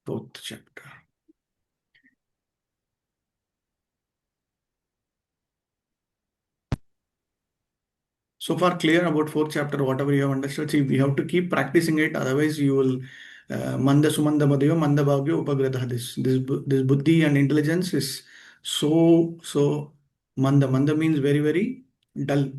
fourth chapter. So far clear about fourth chapter, whatever you have understood. See, we have to keep practicing it, otherwise you will manda sumanda madhyo manda bhavyo upagratha. This buddhi and intelligence is so manda. Manda means very dull.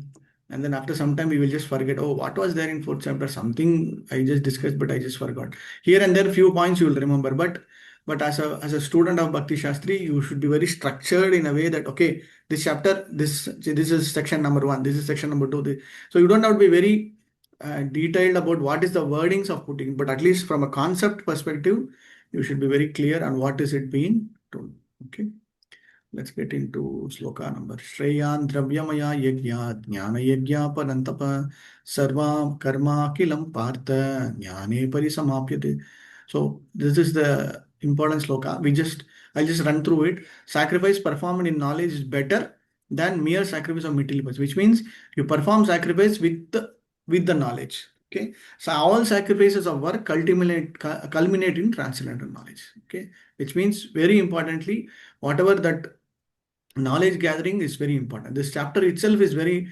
And then after some time we will just forget, oh, what was there in fourth chapter? Something I just discussed, but I just forgot. Here and there, few points you will remember. But as a student of Bhakti Shastri, you should be very structured in a way that, okay, this chapter, this is section number 1, this is section number 2. So you don't have to be very detailed about what is the wordings of putting, but at least from a concept perspective, you should be very clear on what is it being told. Okay. Let's get into sloka number. Shreyan dravyamaya yajna jnana yajna parantapa sarva karma kilam partha jnane parisamapyate. So this is the important sloka. I'll just run through it. Sacrifice performed in knowledge is better than mere sacrifice of material possessions, which means you perform sacrifice with the knowledge. Okay. So all sacrifices of work culminate in transcendental knowledge. Okay. Which means very importantly, whatever that knowledge gathering is very important. This chapter itself is very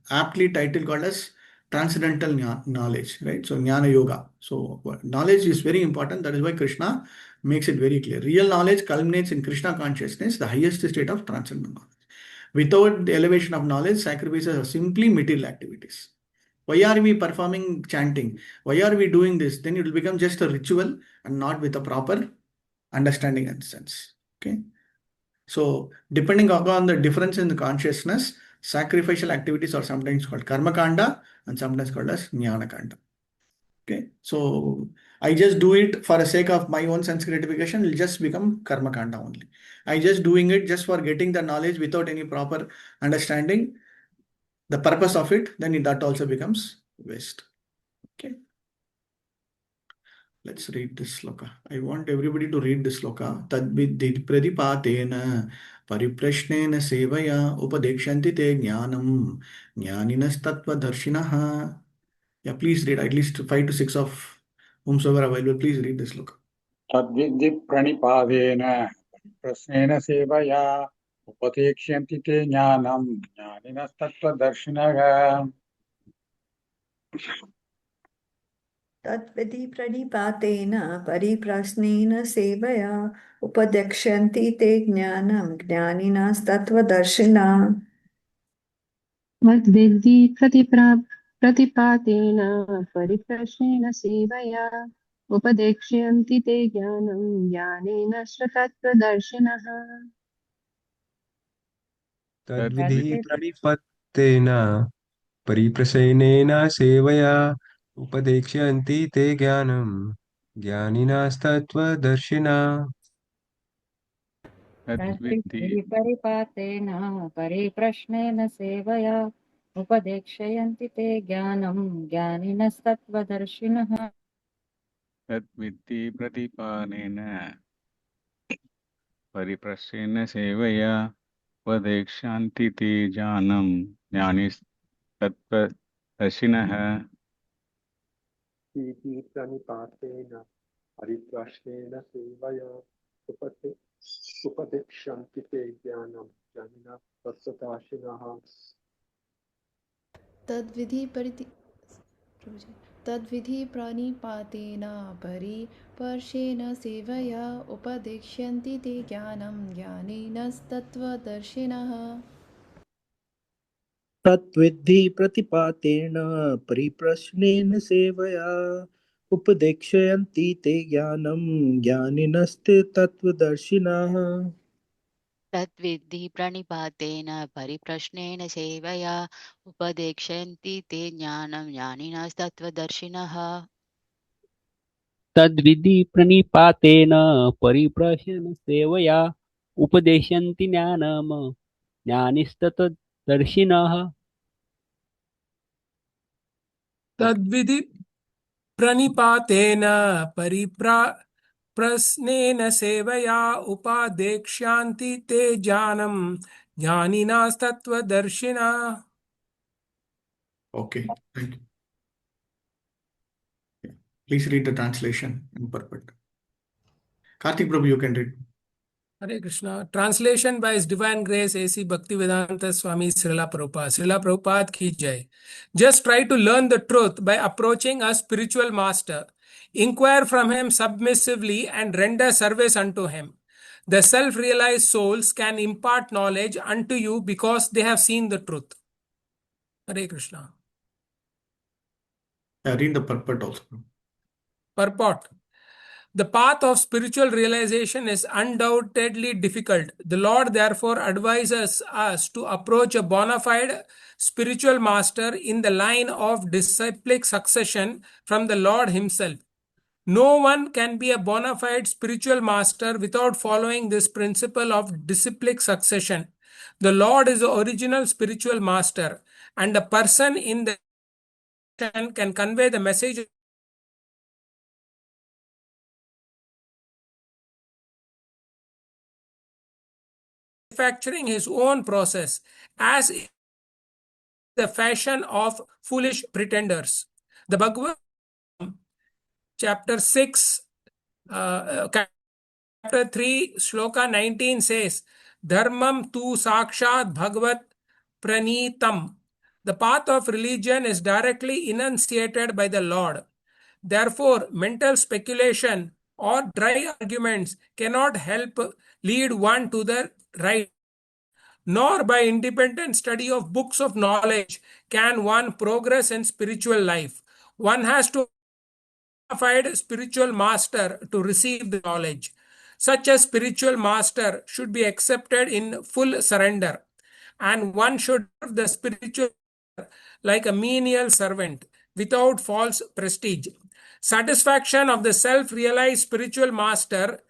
aptly titled called as transcendental knowledge, right? So jnana yoga. So knowledge is very important. That is why Krishna makes it very clear. Real knowledge culminates in Krishna consciousness, the highest state of transcendental knowledge. Without the elevation of knowledge, sacrifices are simply material activities. Why are we performing chanting? Why are we doing this? Then it will become just a ritual and not with a proper understanding and sense. Okay. So, depending upon the difference in the consciousness, sacrificial activities are sometimes called karma kanda and sometimes called as jnana kanda. Okay, so I just do it for the sake of my own sense gratification, it will just become karma kanda only. I just doing it just for getting the knowledge without any proper understanding the purpose of it, then that also becomes waste. Okay. Let's read this sloka. I want everybody to read this sloka. Tadvidhi pradipatena pariprashnena sevaya upadekshanti te jnanam jnaninas tattva darshinaha. Yeah, please read at least 5 to 6 of whomsoever available. Please read this sloka. तद्विद्धि प्रणिपादेन प्रश्नेन सेवया उपदेक्ष्यन्ति ते ज्ञानं ज्ञानिनस्तत्त्वदर्शिनः तद्विधि प्रणिपातेन परिप्रश्नेन सेवया उपदेक्ष्यन्ति ते ज्ञानं ज्ञानिनस्तत्त्वदर्शिनः तद्विद्धि प्रतिपातेन परिप्रश्नेन सेवया उपदेक्ष्यन्ति ते ज्ञानं ज्ञानेन तत्त्वदर्शिनः तद्विधि प्रणिपत्तेन परिप्रश्नेन सेवया उपदेक्ष्यन्ति ते ज्ञानं ज्ञानिनस्तत्त्वदर्शिनः तद्विद्धि परिपातेन परिप्रश्नेन सेवया उपदेक्ष्यन्ति ते ज्ञानं ज्ञानिनस्तत्त्वदर्शिनः तद्विद्धि प्रतिपादेन परिप्रश्नेन सेवया उपदेक्ष्यन्ति ते ज्ञानं ज्ञानिनस्तत्त्वदर्शिनः प्रणिपातेन परिप्रश्नेन सेवया उपदेक्ष्यन्ति ते ज्ञानं ज्ञानिनः तत्त्वदर्शिनः तद्विधि प्रणिपातेन परिप्रश्नेन सेवया उपदेक्ष्यन्ति ते ज्ञानं ज्ञानिनस्तत्त्वदर्शिनः तद्विद्धि प्रतिपातेन परिप्रश्नेन सेवया उपदेक्ष्यन्ति ते ज्ञानं ज्ञानिनस्तत्त्वदर्शिनः तद्विद्धि प्रणिपातेन परिप्रश्नेन सेवया उपदेक्ष्यन्ति ते ज्ञानं ज्ञानिनस्तत्त्वदर्शिनः तद्विधि प्रणिपातेन परिप्रश्नेन सेवया उपदेक्ष्यन्ति ज्ञानं ज्ञानिनस्तत्त्वदर्शिनः तद्विधि प्रणिपातेन परिप्रश्नेन सेवया उपादेक्ष्यन्ति ते ज्ञानं ज्ञानिनस्तत्त्वदर्शिनः. Okay, thank you. Yeah. Please read the translation in perfect. Karthik Prabhu, you can read. Hare Krishna. Translation by His Divine Grace A.C. Bhaktivedanta Swami Srila Prabhupada. Srila Prabhupada ki jai. Just try to learn the truth by approaching a spiritual master. Inquire from him submissively and render service unto him. The self-realized souls can impart knowledge unto you because they have seen the truth. Hare Krishna. Read the purport also. Purport. The path of spiritual realization is undoubtedly difficult. The Lord therefore advises us to approach a bona fide spiritual master in the line of disciplic succession from the Lord Himself. No one can be a bona fide spiritual master without following this principle of disciplic succession. The Lord is the original spiritual master, and a person in the can convey the message manufacturing his own process, as is the fashion of foolish pretenders. The Bhagavat, chapter 6, chapter 3, shloka 19 says, Dharmam tu sakshat bhagavat pranitam. The path of religion is directly enunciated by the Lord. Therefore, mental speculation or dry arguments cannot help lead one to the right, nor by independent study of books of knowledge can one progress in spiritual life. One has to find a spiritual master to receive the knowledge. Such a spiritual master should be accepted in full surrender, and one should serve the spiritual like a menial servant without false prestige. Satisfaction of the self-realized spiritual master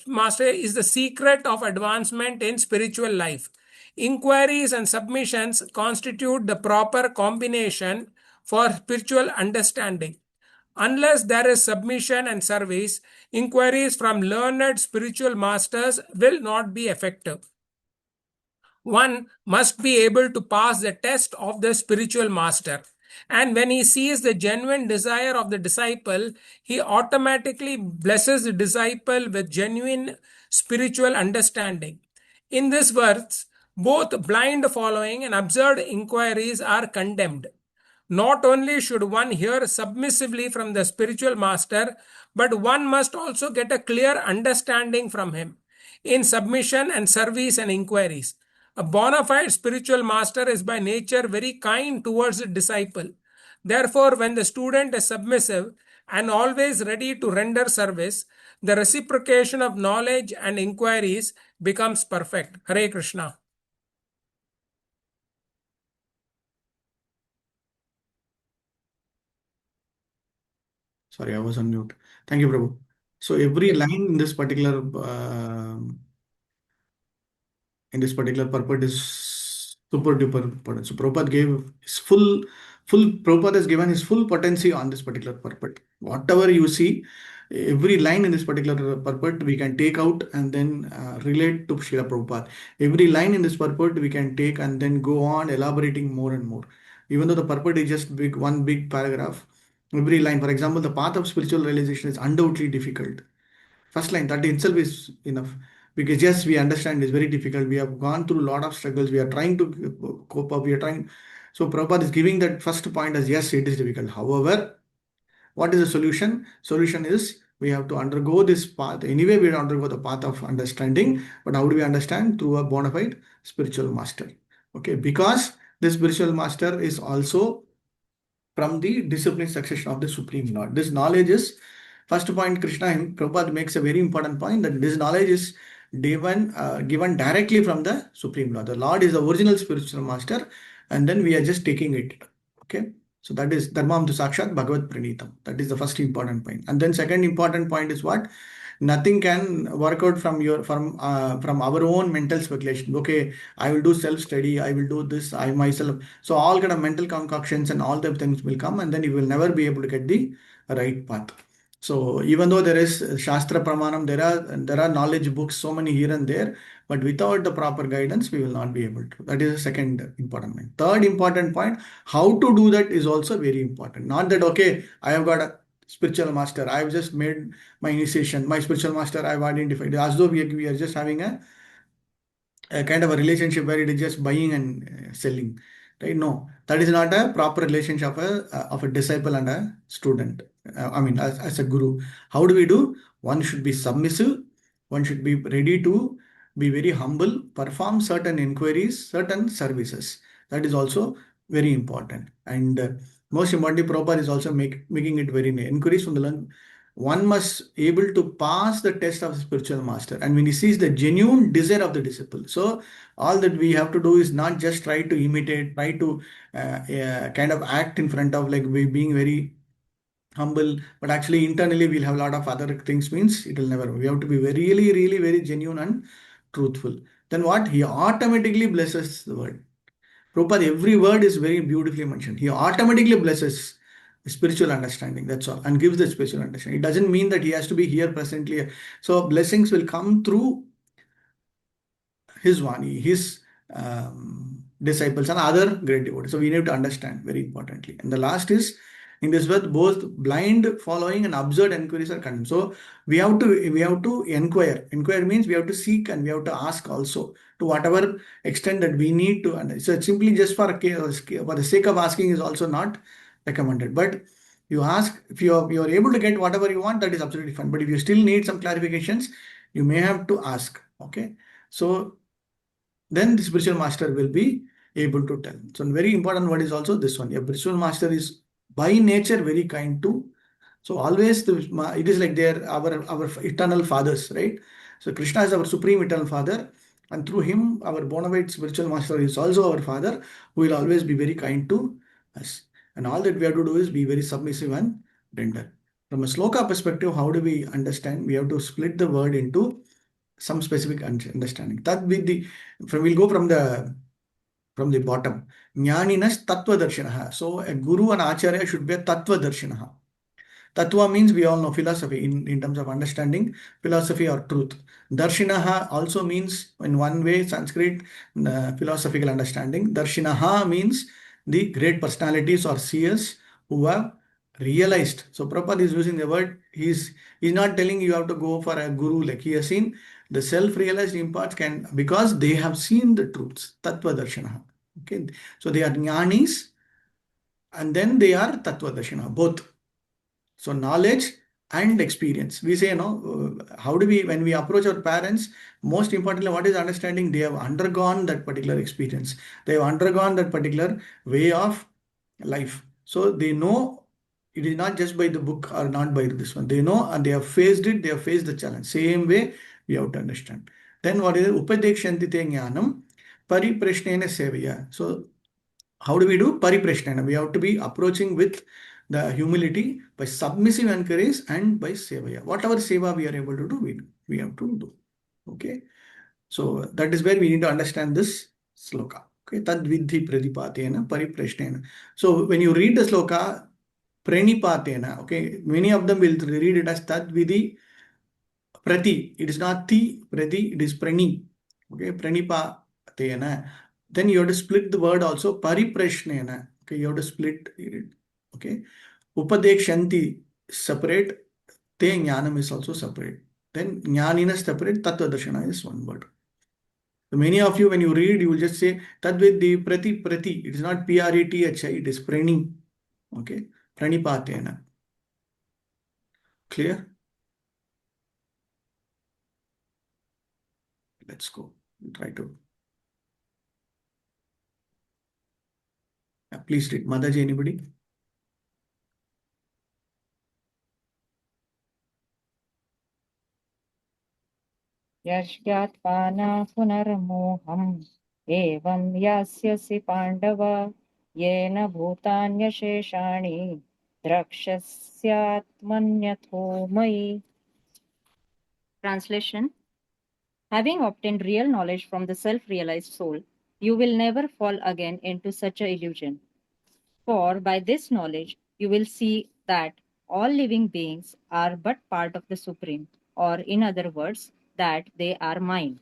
master is the secret of advancement in spiritual life. Inquiries and submissions constitute the proper combination for spiritual understanding. Unless there is submission and service, inquiries from learned spiritual masters will not be effective. One must be able to pass the test of the spiritual master. And when he sees the genuine desire of the disciple, he automatically blesses the disciple with genuine spiritual understanding. In this verse, both blind following and absurd inquiries are condemned. Not only should one hear submissively from the spiritual master, but one must also get a clear understanding from him in submission and service and inquiries. A bona fide spiritual master is by nature very kind towards the disciple. Therefore, when the student is submissive and always ready to render service, the reciprocation of knowledge and inquiries becomes perfect. Hare Krishna. Sorry, I was on mute. Thank you, Prabhu. So every line in this particular purport is super duper important. So Prabhupada gave his full Prabhupada has given his full potency on this particular purport. Whatever you see, every line in this particular purport we can take out and then relate to Srila Prabhupada. Every line in this purport we can take and then go on elaborating more and more. Even though the purport is just one big paragraph, every line, for example, the path of spiritual realization is undoubtedly difficult. First line, that itself is enough. Because yes, we understand it's very difficult. We have gone through a lot of struggles. We are trying to cope up. We are trying. So Prabhupada is giving that first point as yes, it is difficult. However, what is the solution? Solution is we have to undergo this path. Anyway, we undergo the path of understanding. But how do we understand? Through a bona fide spiritual master. Okay, because this spiritual master is also from the disciplined succession of the Supreme Lord. This knowledge is, first point, Prabhupada makes a very important point that this knowledge is given directly from the Supreme Lord. The Lord is the original spiritual master, and then we are just taking it. Okay. So that is Dharmam tu Sakshat Bhagavat Pranitam. That is the first important point. And then second important point is what? Nothing can work out from our own mental speculation. Okay, I will do self-study, I will do this, I myself. So all kind of mental concoctions and all the things will come, and then you will never be able to get the right path. So even though there is Shastra Pramanam, there are knowledge books, so many here and there, but without the proper guidance, we will not be able to. That is the second important point. Third important point, how to do that is also very important. Not that, okay, I have got spiritual master. I've just made my initiation. My spiritual master I've identified. As though we are just having a kind of a relationship where it is just buying and selling, right? No, that is not a proper relationship of a disciple and a student. I mean, as a guru, how do we do? One should be submissive. One should be ready to be very humble, perform certain inquiries, certain services. That is also very important. And most importantly, Prabhupada is also making it very inquiries from the learn. One must able to pass the test of the spiritual master, and when he sees the genuine desire of the disciple, so all that we have to do is not just try to imitate, try to kind of act in front of, like, we being very humble, but actually internally we'll have a lot of other things, means it will never. We have to be very, really, really very genuine and truthful. Then what? He automatically blesses the word. Prabhupada, every word is very beautifully mentioned. He automatically blesses spiritual understanding, that's all, and gives the spiritual understanding. It doesn't mean that he has to be here presently. So blessings will come through his Vani, his disciples, and other great devotees. So we need to understand very importantly. And the last is, in this way, both blind following and absurd inquiries are condemned. So we have to inquire. Inquire means we have to seek and we have to ask also, to whatever extent that we need to understand. So it's simply just for the sake of asking is also not recommended. But you ask, if you are able to get whatever you want, that is absolutely fine. But if you still need some clarifications, you may have to ask. Okay. So then the spiritual master will be able to tell. So very important word is also this one. A spiritual master is by nature very kind to. So always it is like they are our eternal fathers, right? So Krishna is our supreme eternal father, and through him our bona fide spiritual master is also our father, who will always be very kind to us. And all that we have to do is be very submissive and tender. From a sloka perspective, how do we understand? We have to split the word into some specific understanding. That with we'll go from the bottom. Jnaninas tattva darshinaha. So a guru and acharya should be a tattva darshinaha. Tattva means we all know philosophy in terms of understanding, philosophy or truth. Darshinaha also means, in one way, Sanskrit philosophical understanding. Darshinaha means the great personalities or seers who have realized. So Prabhupada is using the word, he's not telling you have to go for a guru, like he has seen the self-realized imparts can, because they have seen the truths. Tattva darshanaha. Okay. So they are jnanis and then they are tattva darshanaha, both. So knowledge and experience. We say, how do we, when we approach our parents, most importantly, what is understanding? They have undergone that particular experience. They have undergone that particular way of life. So they know it is not just by the book or not by this one. They know and they have faced it. They have faced the challenge. Same way we have to understand. Then what is it? Upadekshantite jnanam pariprashnena sevaya. So how do we do? Pariprashnena. We have to be approaching with the humility by submissive inquiries and by sevaya. Whatever seva we are able to do, we have to do. Okay. So that is where we need to understand this sloka. Okay. Tad vidhi pradipatena pariprashnena. So when you read the sloka, pranipatena, okay, many of them will read it as tad vidhi prati. It is not ti prati, it is prani. Okay. Pranipatena. Then you have to split the word also, pariprashnena. Okay. You have to split it. Okay. Upadekshanti separate, te jnanam is also separate. Then jnanina separate, tattva darshana is one word. So many of you, when you read, you will just say tadvidhi prati prati. It is not prathi, it is prani. Okay, pranipatena. Clear? Let's go. We'll try to. Please read. Madaji, anybody? यज्ञात्वाना पुनर्मोहम् एवं यास्यसि पाण्डव येन भूतान्यशेषाणि द्रक्ष्यस्यात्मन्यथो मयि. Translation: Having obtained real knowledge from the self-realized soul, you will never fall again into such an illusion. For by this knowledge, you will see that all living beings are but part of the Supreme, or in other words, that they are mine.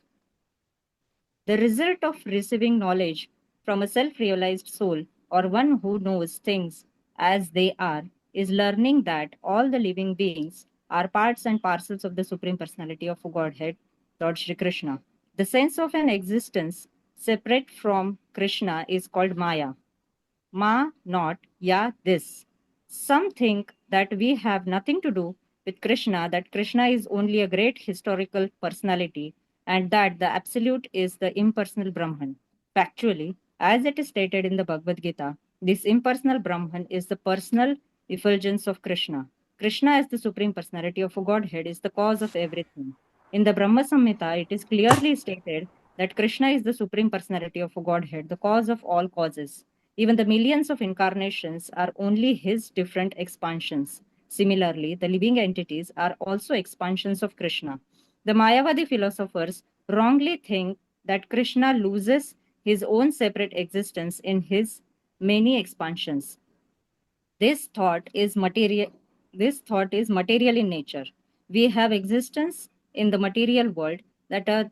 The result of receiving knowledge from a self-realized soul, or one who knows things as they are, is learning that all the living beings are parts and parcels of the Supreme Personality of Godhead, Lord Shri Krishna. The sense of an existence separate from Krishna is called Maya. Ma, not, ya, this. Some think that we have nothing to do with Krishna, that Krishna is only a great historical personality, and that the Absolute is the impersonal Brahman. Factually, as it is stated in the Bhagavad Gita, this impersonal Brahman is the personal effulgence of Krishna. Krishna, as the Supreme Personality of Godhead, is the cause of everything. In the Brahma Samhita, it is clearly stated that Krishna is the Supreme Personality of Godhead, the cause of all causes. Even the millions of incarnations are only his different expansions. Similarly, the living entities are also expansions of Krishna. The Mayavadi philosophers wrongly think that Krishna loses his own separate existence in his many expansions. This thought is material. This thought is material in nature. We have existence in the material world that a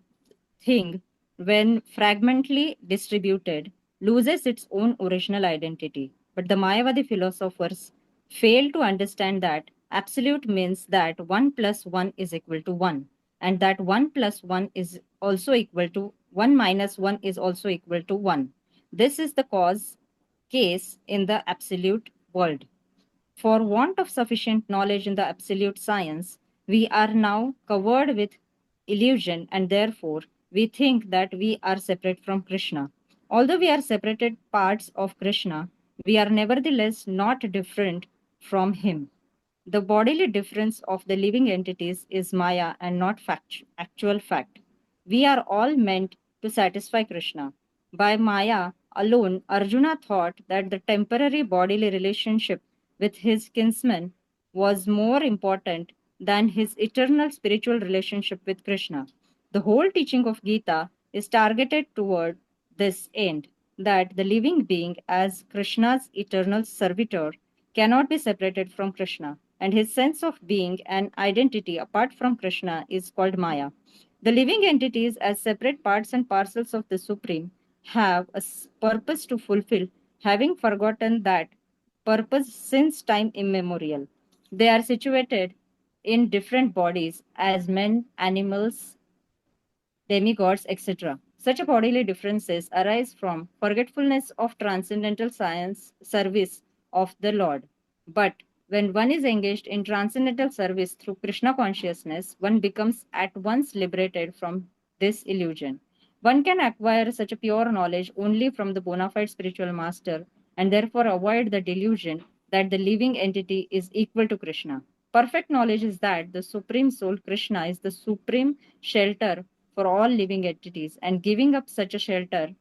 thing, when fragmentally distributed, loses its own original identity. But the Mayavadi philosophers fail to understand that absolute means that 1 plus 1 is equal to 1, and that 1 plus 1 is also equal to 1 minus 1 is also equal to 1. This is the case in the absolute world. For want of sufficient knowledge in the absolute science, we are now covered with illusion, and therefore we think that we are separate from Krishna. Although we are separated parts of Krishna, we are nevertheless not different from him. The bodily difference of the living entities is Maya and not actual fact. We are all meant to satisfy Krishna. By Maya alone, Arjuna thought that the temporary bodily relationship with his kinsman was more important than his eternal spiritual relationship with Krishna. The whole teaching of Gita is targeted toward this end, that the living being, as Krishna's eternal servitor, cannot be separated from Krishna, and his sense of being and identity apart from Krishna is called Maya. The living entities, as separate parts and parcels of the Supreme, have a purpose to fulfill, having forgotten that purpose since time immemorial. They are situated in different bodies as men, animals, demigods, etc. Such bodily differences arise from forgetfulness of transcendental science service of the Lord. But when one is engaged in transcendental service through Krishna consciousness, one becomes at once liberated from this illusion. One can acquire such a pure knowledge only from the bona fide spiritual master, and therefore avoid the delusion that the living entity is equal to Krishna. Perfect knowledge is that the Supreme Soul, Krishna, is the supreme shelter for all living entities, and giving up such a shelter,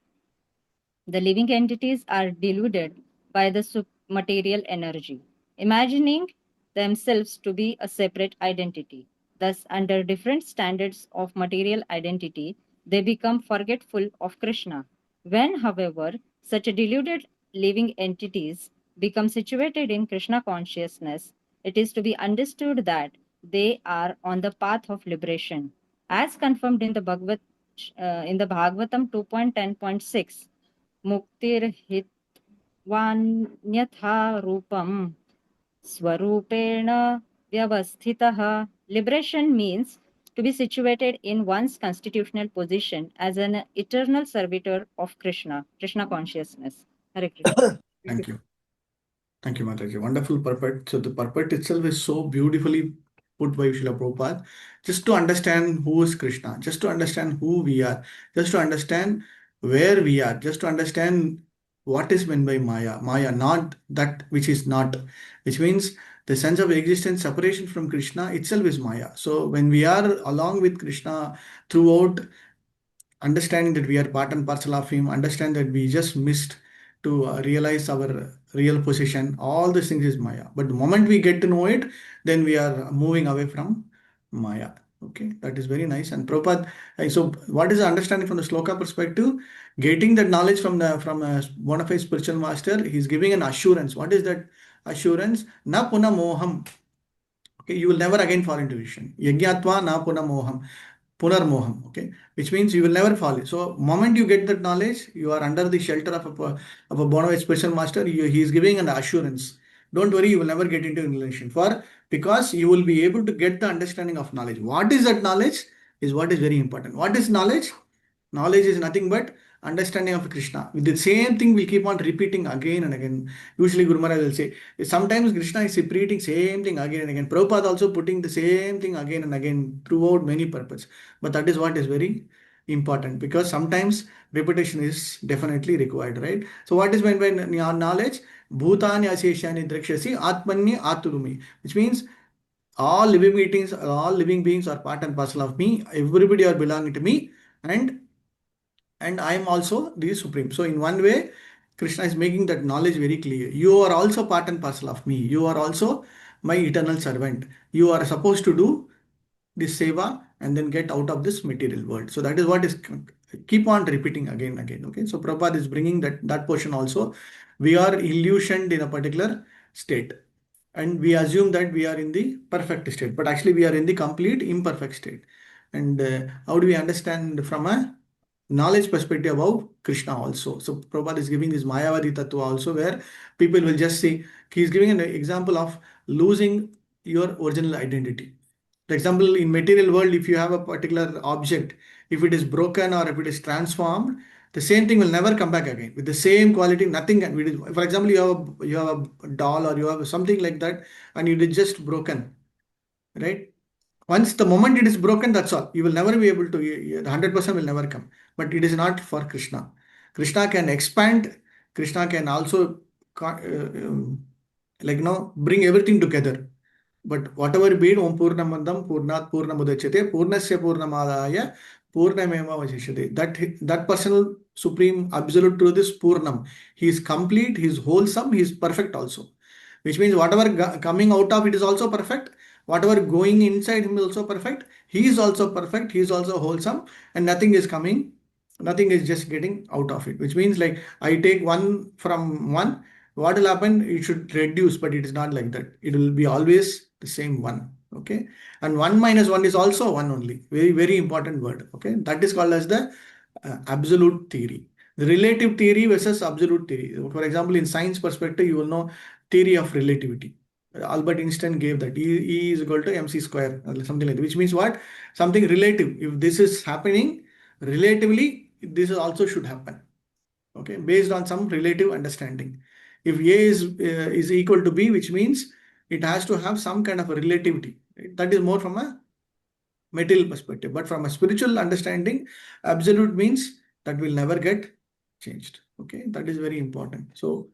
the living entities are deluded by the material energy, imagining themselves to be a separate identity. Thus, under different standards of material identity, they become forgetful of Krishna. When, however, such a deluded living entities become situated in Krishna consciousness, it is to be understood that they are on the path of liberation. As confirmed in the Bhagavatam 2.10.6, मुक्तिर्हित्वान्यथा रूपं स्वरूपेण vyavasthitah. Liberation means to be situated in one's constitutional position as an eternal servitor of Krishna, Krishna consciousness. Hare Krishna. Thank you. Thank you, Mataji. Wonderful purport. So the purport itself is so beautifully put by Srila Prabhupada. Just to understand who is Krishna, just to understand who we are, just to understand where we are, just to understand what is meant by Maya. Maya, not that which is not, which means the sense of existence, separation from Krishna itself is Maya. So when we are along with Krishna throughout, understanding that we are part and parcel of him, understand that we just missed to realize our real position, all these things is Maya. But the moment we get to know it, then we are moving away from Maya. Okay, that is very nice. And Prabhupada, so what is the understanding from the sloka perspective? Getting that knowledge from a bona fide spiritual master, he's giving an assurance. What is that assurance? Na puna moham. Okay, you will never again fall into vision. Yajnatva na puna moham. Punarmoham, okay, which means you will never fall. So, moment you get that knowledge, you are under the shelter of a bona fide spiritual master. He is giving an assurance don't worry, you will never get into illusion. Because you will be able to get the understanding of knowledge. What is that knowledge is what is very important. What is knowledge? Knowledge is nothing but understanding of Krishna. With the same thing, we keep on repeating again and again. Usually, Guru Maharaj will say, sometimes Krishna is repeating same thing again and again. Prabhupada also putting the same thing again and again throughout many purposes. But that is what is very important, because sometimes repetition is definitely required, right? So what is meant by knowledge? Bhutani aseshani drakshasi atmanya aturumi, which means all living beings are part and parcel of me. Everybody are belonging to me, and I am also the supreme. So in one way, Krishna is making that knowledge very clear. You are also part and parcel of me. You are also my eternal servant. You are supposed to do this seva and then get out of this material world. So that is what is keep on repeating again and again. Okay. So Prabhupada is bringing that portion also. We are illusioned in a particular state, and we assume that we are in the perfect state, but actually we are in the complete imperfect state. And how do we understand from a knowledge perspective of Krishna also? So Prabhupada is giving this Mayavadi Tattva also, where people will just say, he's giving an example of losing your original identity. For example, in material world, if you have a particular object, if it is broken or if it is transformed, the same thing will never come back again with the same quality. Nothing can. For example, you have a doll or you have something like that, and it is just broken, right? Once the moment it is broken, that's all. You will never be able to. 100% will never come. But it is not for Krishna. Krishna can expand. Krishna can also, bring everything together. But whatever be it, Om Purnamandam Purnat Purnamudachyate Purnasya Purnamadaya Purnameva Vasishyate. That personal supreme absolute truth is Purnam. He is complete, he is wholesome, he is perfect also. Which means whatever coming out of it is also perfect. Whatever going inside him is also perfect. He is also perfect, he is also wholesome, and nothing is coming, nothing is just getting out of it. Which means like I take one from one, what will happen? It should reduce, but it is not like that. It will be always the same one. Okay. And 1 minus 1 is also 1 only. Very, very important word. Okay. That is called as the absolute theory. The relative theory versus absolute theory. For example, in science perspective, you will know theory of relativity. Albert Einstein gave that E is equal to mc square, or something like that, which means what? Something relative. If this is happening relatively, this also should happen. Okay, based on some relative understanding. If A is equal to B, which means it has to have some kind of a relativity. Right? That is more from a material perspective. But from a spiritual understanding, absolute means that will never get changed. Okay, that is very important. So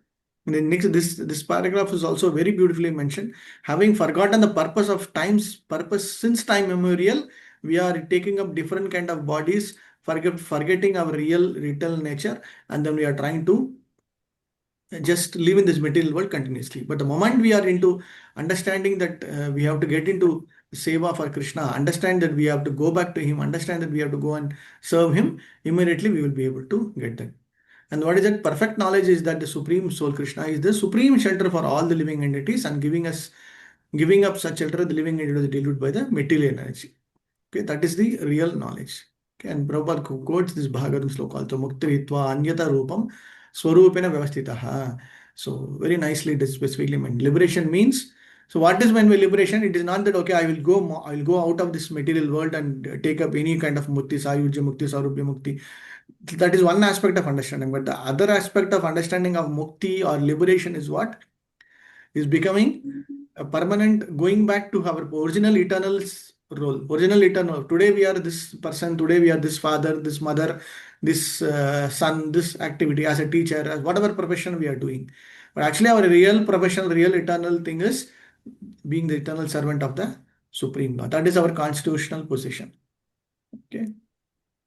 in the next, this paragraph is also very beautifully mentioned. Having forgotten the purpose since time memorial, we are taking up different kind of bodies, forgetting our real nature, and then we are trying to just live in this material world continuously. But the moment we are into understanding that we have to get into seva for Krishna, understand that we have to go back to him, understand that we have to go and serve him, immediately we will be able to get that. And what is that? Perfect knowledge is that the Supreme Soul Krishna is the supreme shelter for all the living entities, and giving up such shelter, the living entity is diluted by the material energy. Okay, that is the real knowledge. Okay, and Prabhupada quotes this Bhagavatam sloka also, Muktiritva Anyata Rupam Swarupena Vyavastitaha. So very nicely it is specifically meant. Liberation means, so what is meant by liberation? It is not that, okay, I will go out of this material world and take up any kind of mukti, sayujya mukti, sarupya mukti. That is one aspect of understanding. But the other aspect of understanding of mukti or liberation is what? Is becoming a permanent, going back to our original eternal role. Original eternal. Today we are this person, today we are this father, this mother, this son, this activity as a teacher, as whatever profession we are doing. But actually our real profession, real eternal thing is being the eternal servant of the Supreme Lord. That is our constitutional position. Okay.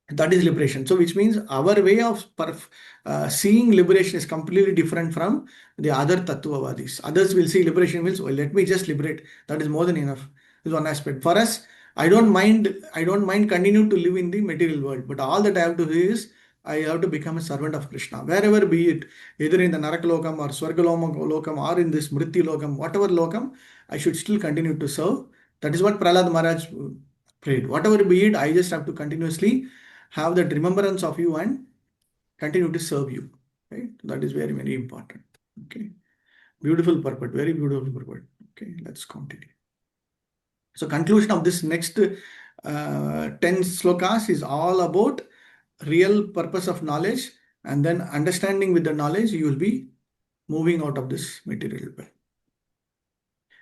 That is liberation. So which means our way of seeing liberation is completely different from the other Tattvavadis. Others will see liberation means, well, let me just liberate. That is more than enough. This is one aspect. For us, I don't mind continue to live in the material world. But all that I have to do is I have to become a servant of Krishna. Wherever be it, either in the Narakalokam or Swargalokam or in this Mrityu Lokam, whatever Lokam, I should still continue to serve. That is what Prahlad Maharaj prayed. Whatever be it, I just have to continuously have that remembrance of you and continue to serve you. Right? That is very, very important. Okay. Beautiful purport, very beautiful purport. Okay, let's continue. So conclusion of this next 10 slokas is all about real purpose of knowledge, and then understanding with the knowledge, you will be moving out of this material world.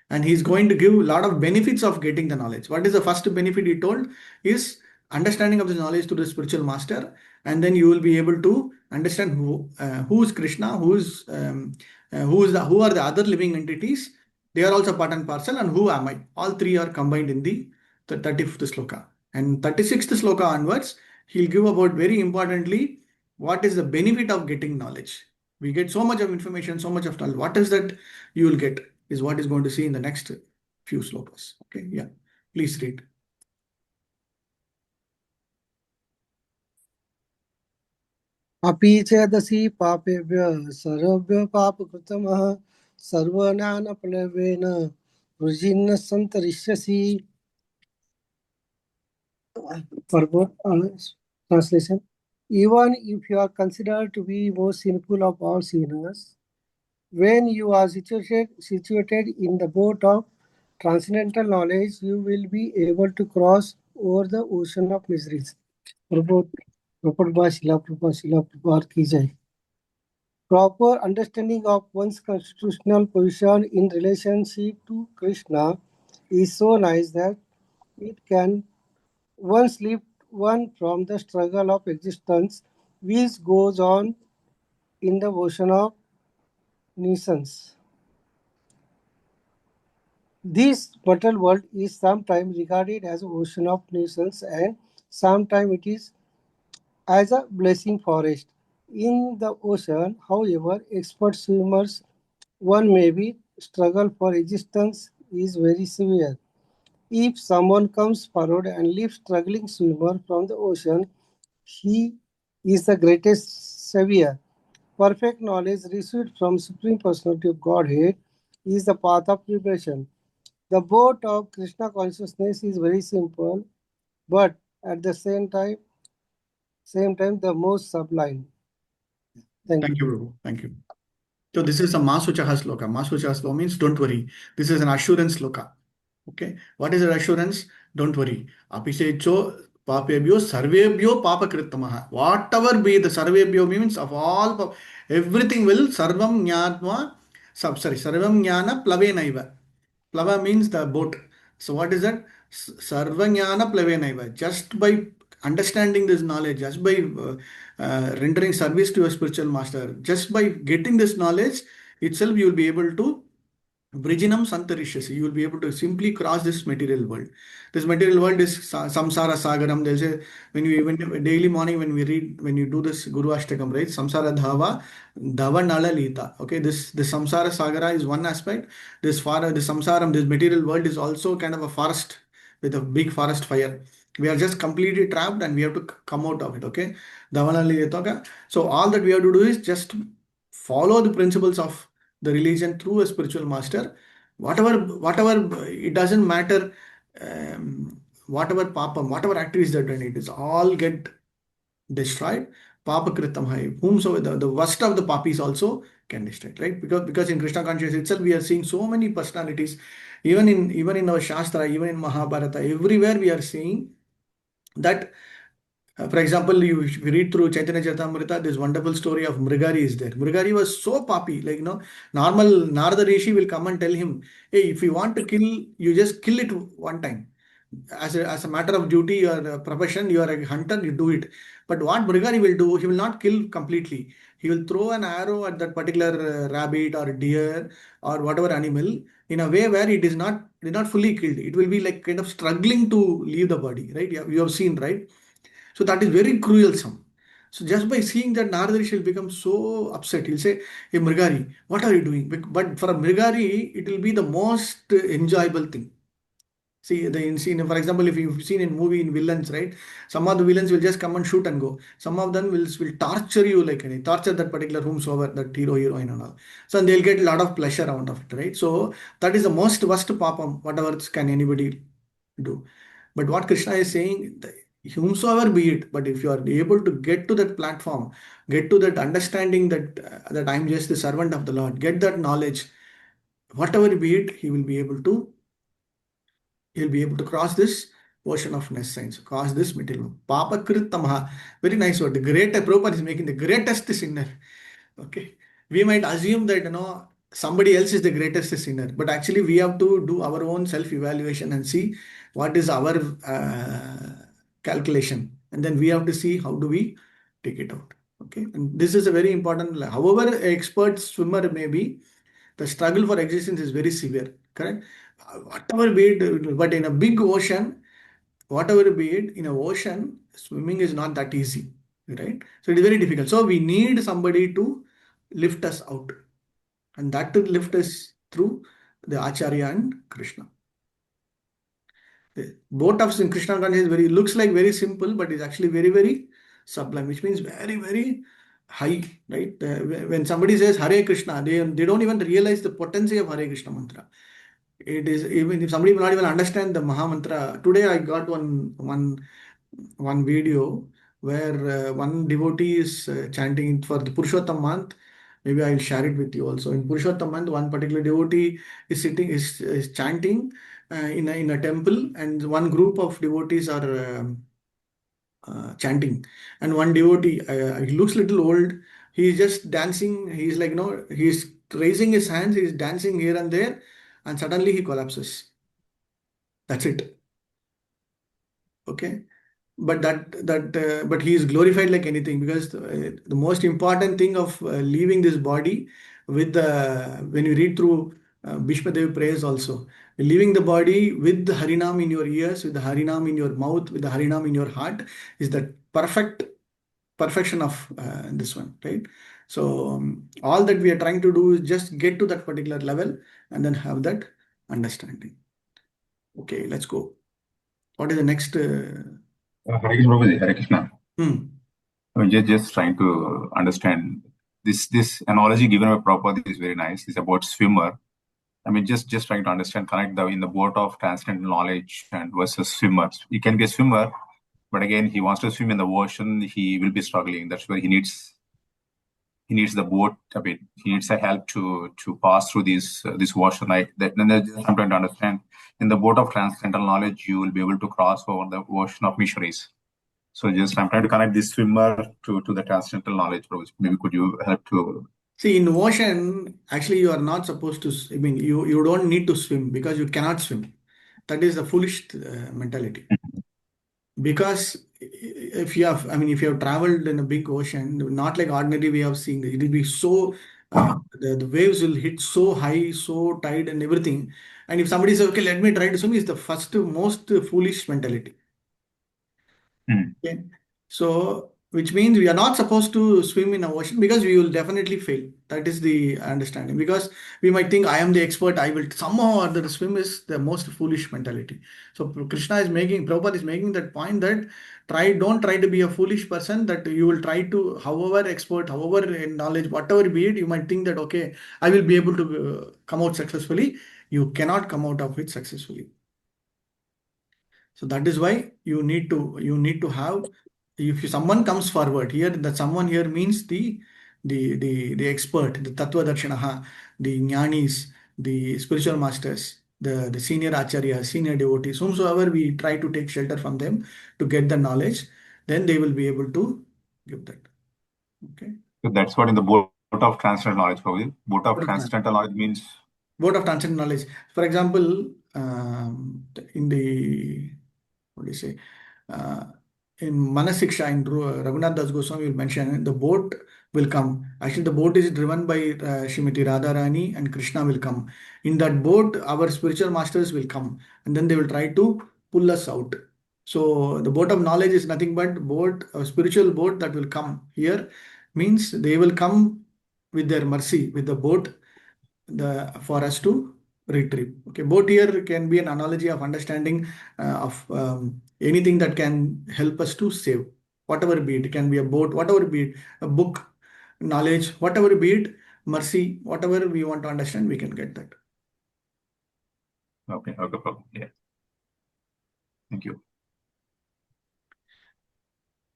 And he's going to give a lot of benefits of getting the knowledge. What is the first benefit he told is understanding of the knowledge to the spiritual master, and then you will be able to understand who is Krishna, who are the other living entities. They are also part and parcel, and who am I? All three are combined in the 35th sloka. And 36th sloka onwards, he'll give about, very importantly, what is the benefit of getting knowledge. We get so much of information, so much of knowledge. What is that you will get is what is going to see in the next few slokas. Okay, yeah, please read. अपि चेदसि पापेभ्यः सर्वेभ्यः पापकृतमः सर्वज्ञानप्लवेन वृजिन्न सन्तरिष्यसि. Translation. Even if you are considered to be most sinful of all sinners, when you are situated in the boat of transcendental knowledge, you will be able to cross over the ocean of miseries. Proper understanding of one's constitutional position in relationship to Krishna is so nice that it can once lift one from the struggle of existence which goes on in the ocean of nuisance. This material world is sometimes regarded as an ocean of nuisance, and sometimes it is as a blessing forest. In the ocean, however, expert swimmers, one may be struggle for existence is very severe. If someone comes forward and lifts struggling swimmer from the ocean, he is the greatest savior. Perfect knowledge received from Supreme Personality of Godhead is the path of liberation. The boat of Krishna consciousness is very simple, but at the same time the most sublime. Thank you. Thank you, Prabhu. Thank you. So this is a Masuchaha sloka. Masuchaha sloka means don't worry. This is an assurance sloka. Okay. What is an assurance? Don't worry. Apisecho papebhyo sarvebhyo papakritamaha. Whatever be the sarvebhyo means of all, everything will sarvam jnatva. Sarvam jnana plavenaiva. Plava means the boat. So what is that? Sarvajnana plavenaiva. Just by understanding this knowledge, just by rendering service to a spiritual master, just by getting this knowledge itself, you will be able to Vrijinam Santarishyasi. You will be able to simply cross this material world. This material world is Samsara Sagaram. There's a, when daily morning when we read, when you do this Guru Ashtakam, right? Samsara Dhava Nala Lita. Okay, this Samsara Sagara is one aspect. This Samsaram, this material world is also kind of a forest with a big forest fire. We are just completely trapped and we have to come out of it. Okay, Dhava Nala Lita. Okay? So all that we have to do is just follow the principles of the religion through a spiritual master. Whatever, it doesn't matter, whatever papam, whatever activities that done, it is all get destroyed. Papa kritam hai. Whomsoever the worst of the papis also can destroy, right? Because in Krishna consciousness itself, we are seeing so many personalities, even in our Shastra, even in Mahabharata, everywhere we are seeing that. For example, if you read through Chaitanya Charitamrita, this wonderful story of Mrigari is there. Mrigari was so papi, like, normal Narada Rishi will come and tell him, hey, if you want to kill, you just kill it one time. As a matter of duty, you are a profession, you are a hunter, you do it. But what Mrigari will do, he will not kill completely. He will throw an arrow at that particular rabbit or deer or whatever animal in a way where it is not fully killed. It will be like kind of struggling to leave the body, right? You have seen, right? So that is very cruelsome. So just by seeing that, Narada Rishi will become so upset. He'll say, hey Mrigari, what are you doing? But for a Mrigari, it will be the most enjoyable thing. See, for example, if you've seen in movie in villains, right? Some of the villains will just come and shoot and go. Some of them will torture you, like torture that particular whomsoever, that hero, heroine and all. So they'll get a lot of pleasure out of it, right? So that is the most worst papam, whatever can anybody do. But what Krishna is saying, whomsoever be it, but if you are able to get to that platform, get to that understanding that I'm just the servant of the Lord, get that knowledge, whatever be it, he will be able to cross this ocean of nescience, cross this material. Papa Krittamaha. Very nice word. The greater Prabhupada is making the greatest sinner. Okay. We might assume that somebody else is the greatest sinner, but actually we have to do our own self-evaluation and see what is our calculation, and then we have to see how do we take it out. Okay, and this is a very important. However, expert swimmer may be, the struggle for existence is very severe. Correct. Whatever be it, but in a big ocean, whatever be it, in an ocean, swimming is not that easy, right? So it is very difficult. So we need somebody to lift us out, and that to lift us through the Acharya and Krishna. The boat of Krishna consciousness is very, looks like very simple, but is actually very, very sublime, which means very, very high, right? When somebody says Hare Krishna, they don't even realize the potency of Hare Krishna mantra. It is, even if somebody will not even understand the Maha Mantra. Today I got one video where one devotee is chanting for the Purushottam month. Maybe I will share it with you also. In Purushottam month, one particular devotee is sitting, is chanting in a temple, and one group of devotees are chanting, and one devotee, he looks little old. He's just dancing. He's like, he's raising his hands. He's dancing here and there, and suddenly he collapses. That's it. Okay. But but he is glorified like anything, because the most important thing of leaving this body with the, when you read through Bhishma Dev prayers also, leaving the body with the Harinam in your ears, with the Harinam in your mouth, with the Harinam in your heart, is the perfection of this one, right? So all that we are trying to do is just get to that particular level and then have that understanding. Okay, let's go. What is the next? Hare Krishna, Prabhuji, Hare Krishna. I'm just trying to understand this analogy given by Prabhupada is very nice. It's about swimmer. I mean, just trying to understand, connect in the boat of transcendental knowledge and versus swimmers. He can be a swimmer, but again, he wants to swim in the ocean. He will be struggling. That's where he needs the boat a bit. He needs a help to pass through this ocean. Like that. Then I'm trying to understand. In the boat of transcendental knowledge, you will be able to cross over the ocean of mysteries. So I'm trying to connect this swimmer to the transcendental knowledge. Maybe could you help to? See, in ocean, actually, you are not supposed to. I mean, you don't need to swim because you cannot swim. That is the foolish mentality. Because if you have, I mean, if you have traveled in a big ocean, not like ordinary way of seeing it will be so. The waves will hit so high, so tight, and everything. And if somebody says, "Okay, let me try to swim," is the first most foolish mentality. Okay. So, which means we are not supposed to swim in the ocean because we will definitely fail. That is the understanding. Because we might think I am the expert, I will somehow or the swim is the most foolish mentality. So Prabhupada is making that point that don't try to be a foolish person, that you will try to, however expert, however in knowledge, whatever be it, you might think that, okay, I will be able to come out successfully. You cannot come out of it successfully. So that is why you need to have, if someone comes forward here, that someone here means the expert, the tattva darshanaha, the jnanis, the spiritual masters, the senior acharya, senior devotees, whomsoever we try to take shelter from them to get the knowledge, then they will be able to give that. Okay. So that's what in the boat of transcendental knowledge, probably. Boat of transcendental knowledge means. Boat of transcendental knowledge. For example, in the, what do you say? In Manasiksha, in Raghunath Das Goswami will mention, the boat will come. Actually, the boat is driven by Srimati Radharani, and Krishna will come. In that boat, our spiritual masters will come, and then they will try to pull us out. So the boat of knowledge is nothing but a spiritual boat that will come here. Means they will come with their mercy, with the boat, for us to retrieve. Okay, boat here can be an analogy of understanding of anything that can help us to save, whatever be it. It can be a boat, whatever be it, a book, knowledge, whatever be it, mercy, whatever we want to understand, we can get that. Okay, problem. Yeah. Thank you.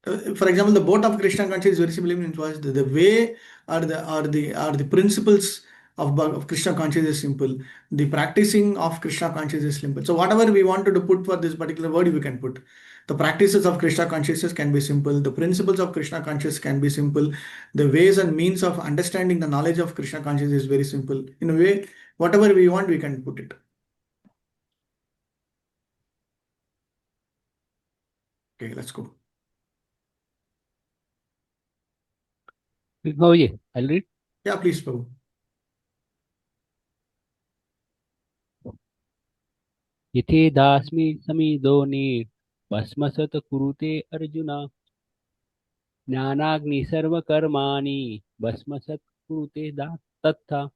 For example, the boat of Krishna consciousness is very similar. It was the way or the principles of Krishna consciousness is simple. The practicing of Krishna consciousness is simple. So whatever we wanted to put for this particular word, we can put. The practices of Krishna consciousness can be simple. The principles of Krishna consciousness can be simple. The ways and means of understanding the knowledge of Krishna consciousness is very simple. In a way, whatever we want, we can put it. Okay, let's go. Oh, yeah, I'll read. Yeah, please, Prabhu. यथेदास्मि समिदोनि भस्मसत् कुरुते अर्जुन ज्ञानाग्नि सर्वकर्माणि भस्मसत् कुरुते तथा.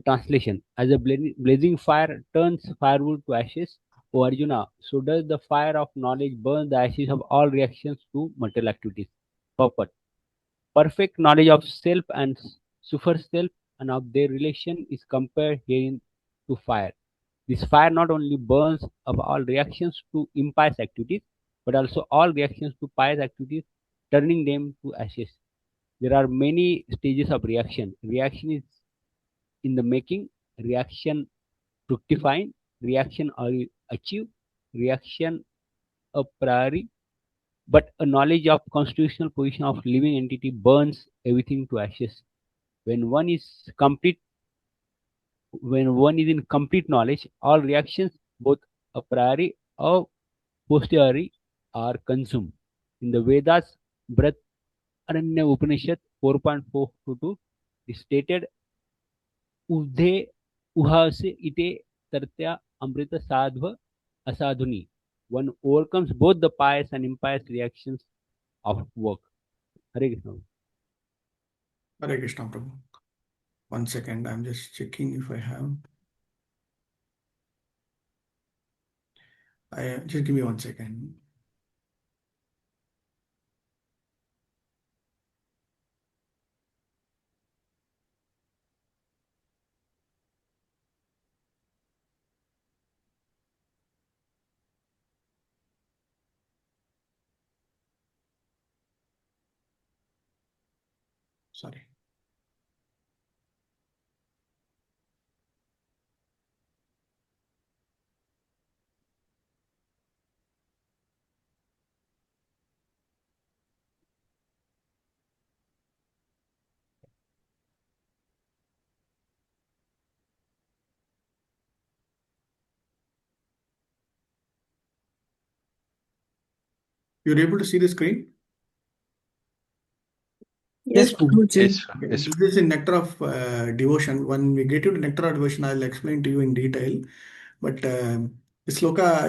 Translation: As a blazing fire turns firewood to ashes, O Arjuna, so does the fire of knowledge burn the ashes of all reactions to material activities. Purport: Perfect knowledge of self and super self and of their relation is compared herein to fire. This fire not only burns up all reactions to impious activities, but also all reactions to pious activities, turning them to ashes. There are many stages of reaction. Reaction is in the making, reaction fructifying, reaction achieve, reaction a priori, but a knowledge of constitutional position of living entity burns everything to ashes. When one is in complete knowledge, all reactions, both a priori or posteriori, are consumed. In the Vedas, Brat Aranya Upanishad 4.422 is stated, Udhe uhase ite tartya amrita sadhva asadhuni. One overcomes both the pious and impious reactions of work. Hare Krishna. Hare Krishna, Prabhu. 1 second, I'm just checking if I have. Just give me 1 second. Sorry. You're able to see the screen? Yes, Prabhu. Yes, Okay. yes. This is in Nectar of Devotion. When we get into Nectar of Devotion, I'll explain to you in detail. But this sloka,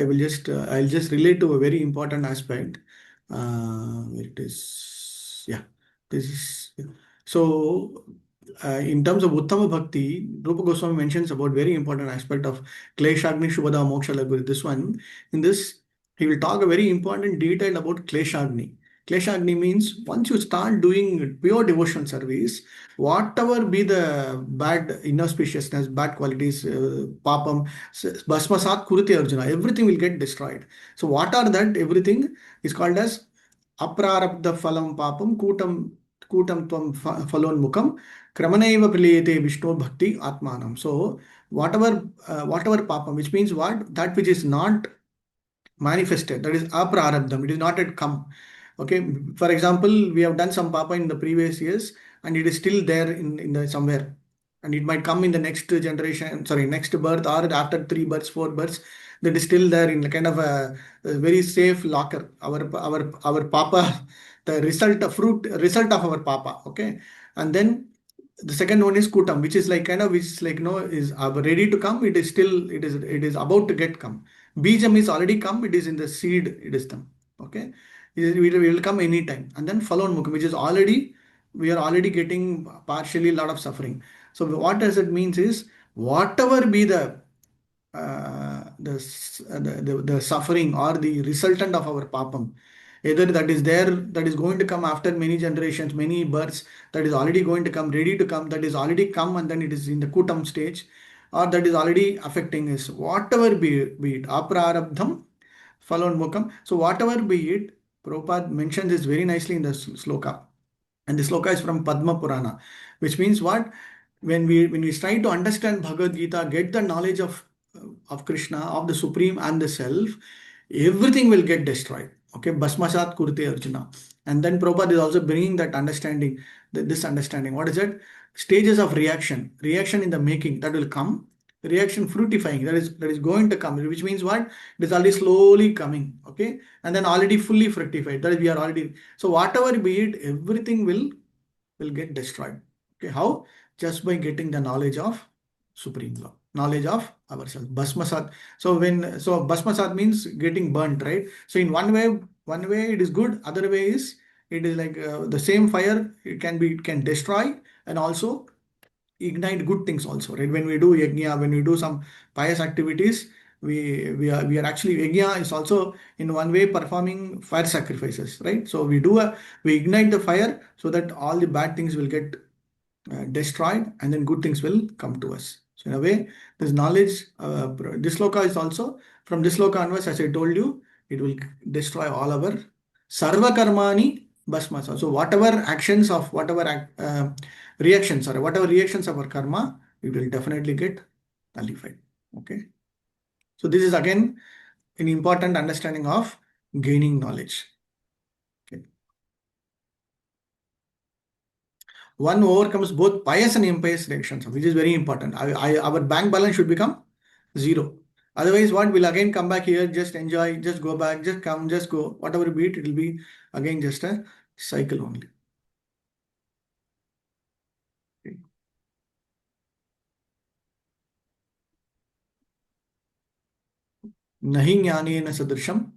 I'll just relate to a very important aspect. Where it is, yeah, this is. Yeah. So, in terms of Uttama Bhakti, Rupa Goswami mentions about very important aspect of Kleshagni Shubhada Moksha Lagu. This one, in this, he will talk a very important detail about Kleshagni. Kleshagni means once you start doing pure devotional service, whatever be the bad inauspiciousness, bad qualities, papam, bhasmasat kurute Arjuna, everything will get destroyed. So what are that? Everything is called as aprarabdha phalam papam kutam tvam phalon mukam kramanaiva praliyate vishnu bhakti atmanam. So whatever papam, which means what? That which is not manifested, that is aprarabdham, it is not yet come. Okay, for example, we have done some papa in the previous years and it is still there in the somewhere, and it might come in the next generation, sorry, next birth, or after 3 births, 4 births, that is still there in kind of a very safe locker, our papa, the result of our papa. Okay, and then the second one is kutam, which is like kind of, which is like, is ready to come, it is still, it is about to get come. Bijam is already come, it is in the seed, it is come. Okay, it will come anytime. And then falon mukam, which is already, we are already getting partially a lot of suffering. So what does it means is, whatever be the suffering or the resultant of our papam, either that is there, that is going to come after many generations, many births, that is already going to come, ready to come, that is already come, and then it is in the kutam stage, or that is already affecting us, whatever be it, aprarabdham falonmukam. So whatever be it, Prabhupada mentions this very nicely in the sloka. And the sloka is from Padma Purana, which means what? when we try to understand Bhagavad Gita, get the knowledge of Krishna, of the Supreme and the Self, everything will get destroyed. Okay, Bhasmasat Kurte Arjuna. And then Prabhupada is also bringing that understanding, this understanding. What is it? Stages of reaction. Reaction in the making, that will come. Reaction fructifying, that is going to come, which means what? It is already slowly coming. Okay, and then already fully fructified. That is, we are already. So whatever be it, everything will get destroyed. Okay, how? Just by getting the knowledge of Supreme Law, knowledge of ourselves. Bhasmasat. So Bhasmasat means getting burnt, right? So in one way it is good. Other way is it is like the same fire. It can destroy and also ignite good things also, right? When we do yajna, when we do some pious activities, we are actually, yajna is also in one way performing fire sacrifices, right? So we ignite the fire so that all the bad things will get destroyed and then good things will come to us. So in a way, this knowledge, this sloka is also, from this sloka onwards, as I told you, it will destroy all our sarva karmani bhasma. So whatever actions of whatever reactions or whatever reactions of our karma, it will definitely get nullified. Okay. So this is again an important understanding of gaining knowledge. Okay. One overcomes both pious and impious reactions, which is very important. Our bank balance should become zero. Otherwise, what will again come back here, just enjoy, just go back, just come, just go, whatever be it will be again just a cycle only. Okay. Nahi jnanena sadrisham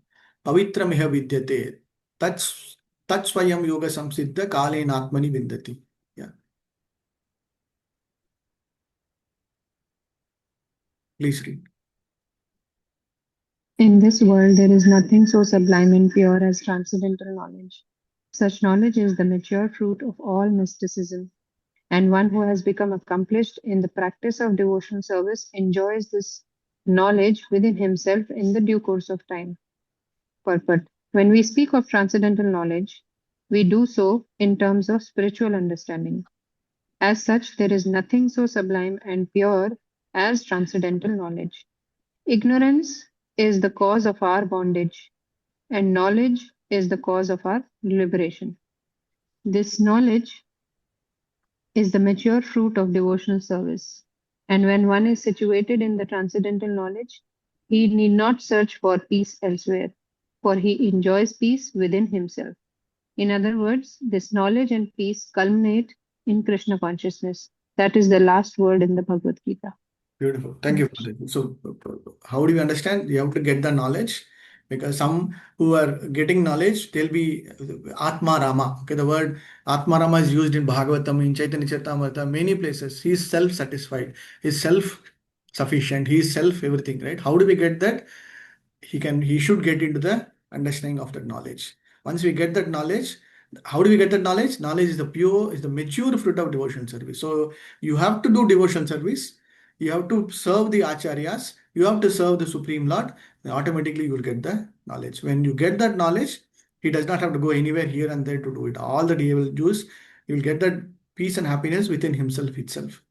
pavitramih vidyate tat swayam yoga samsiddha kalena atmani vindati. Yeah. Please read. In this world, there is nothing so sublime and pure as transcendental knowledge. Such knowledge is the mature fruit of all mysticism, and one who has become accomplished in the practice of devotional service enjoys this knowledge within himself in the due course of time. Purport. When we speak of transcendental knowledge, we do so in terms of spiritual understanding. As such, there is nothing so sublime and pure as transcendental knowledge. Ignorance is the cause of our bondage, and knowledge is the cause of our liberation. This knowledge is the mature fruit of devotional service. And when one is situated in the transcendental knowledge, he need not search for peace elsewhere, for he enjoys peace within himself. In other words, this knowledge and peace culminate in Krishna consciousness. That is the last word in the Bhagavad Gita. Beautiful. Thank you for that. So, how do you understand? You have to get the knowledge, because some who are getting knowledge, they'll be Atma Rama. Okay, the word Atma Rama is used in Bhagavatam, in Chaitanya Charitamrita, many places. He is self-satisfied, he is self-sufficient, he is self everything, right? How do we get that? He should get into the understanding of that knowledge. Once we get that knowledge, how do we get that knowledge? Knowledge is the mature fruit of devotional service. So you have to do devotional service. You have to serve the acharyas. You have to serve the Supreme Lord. Then automatically you will get the knowledge. When you get that knowledge, he does not have to go anywhere here and there to do it. All that he will do is he will get that peace and happiness within himself itself.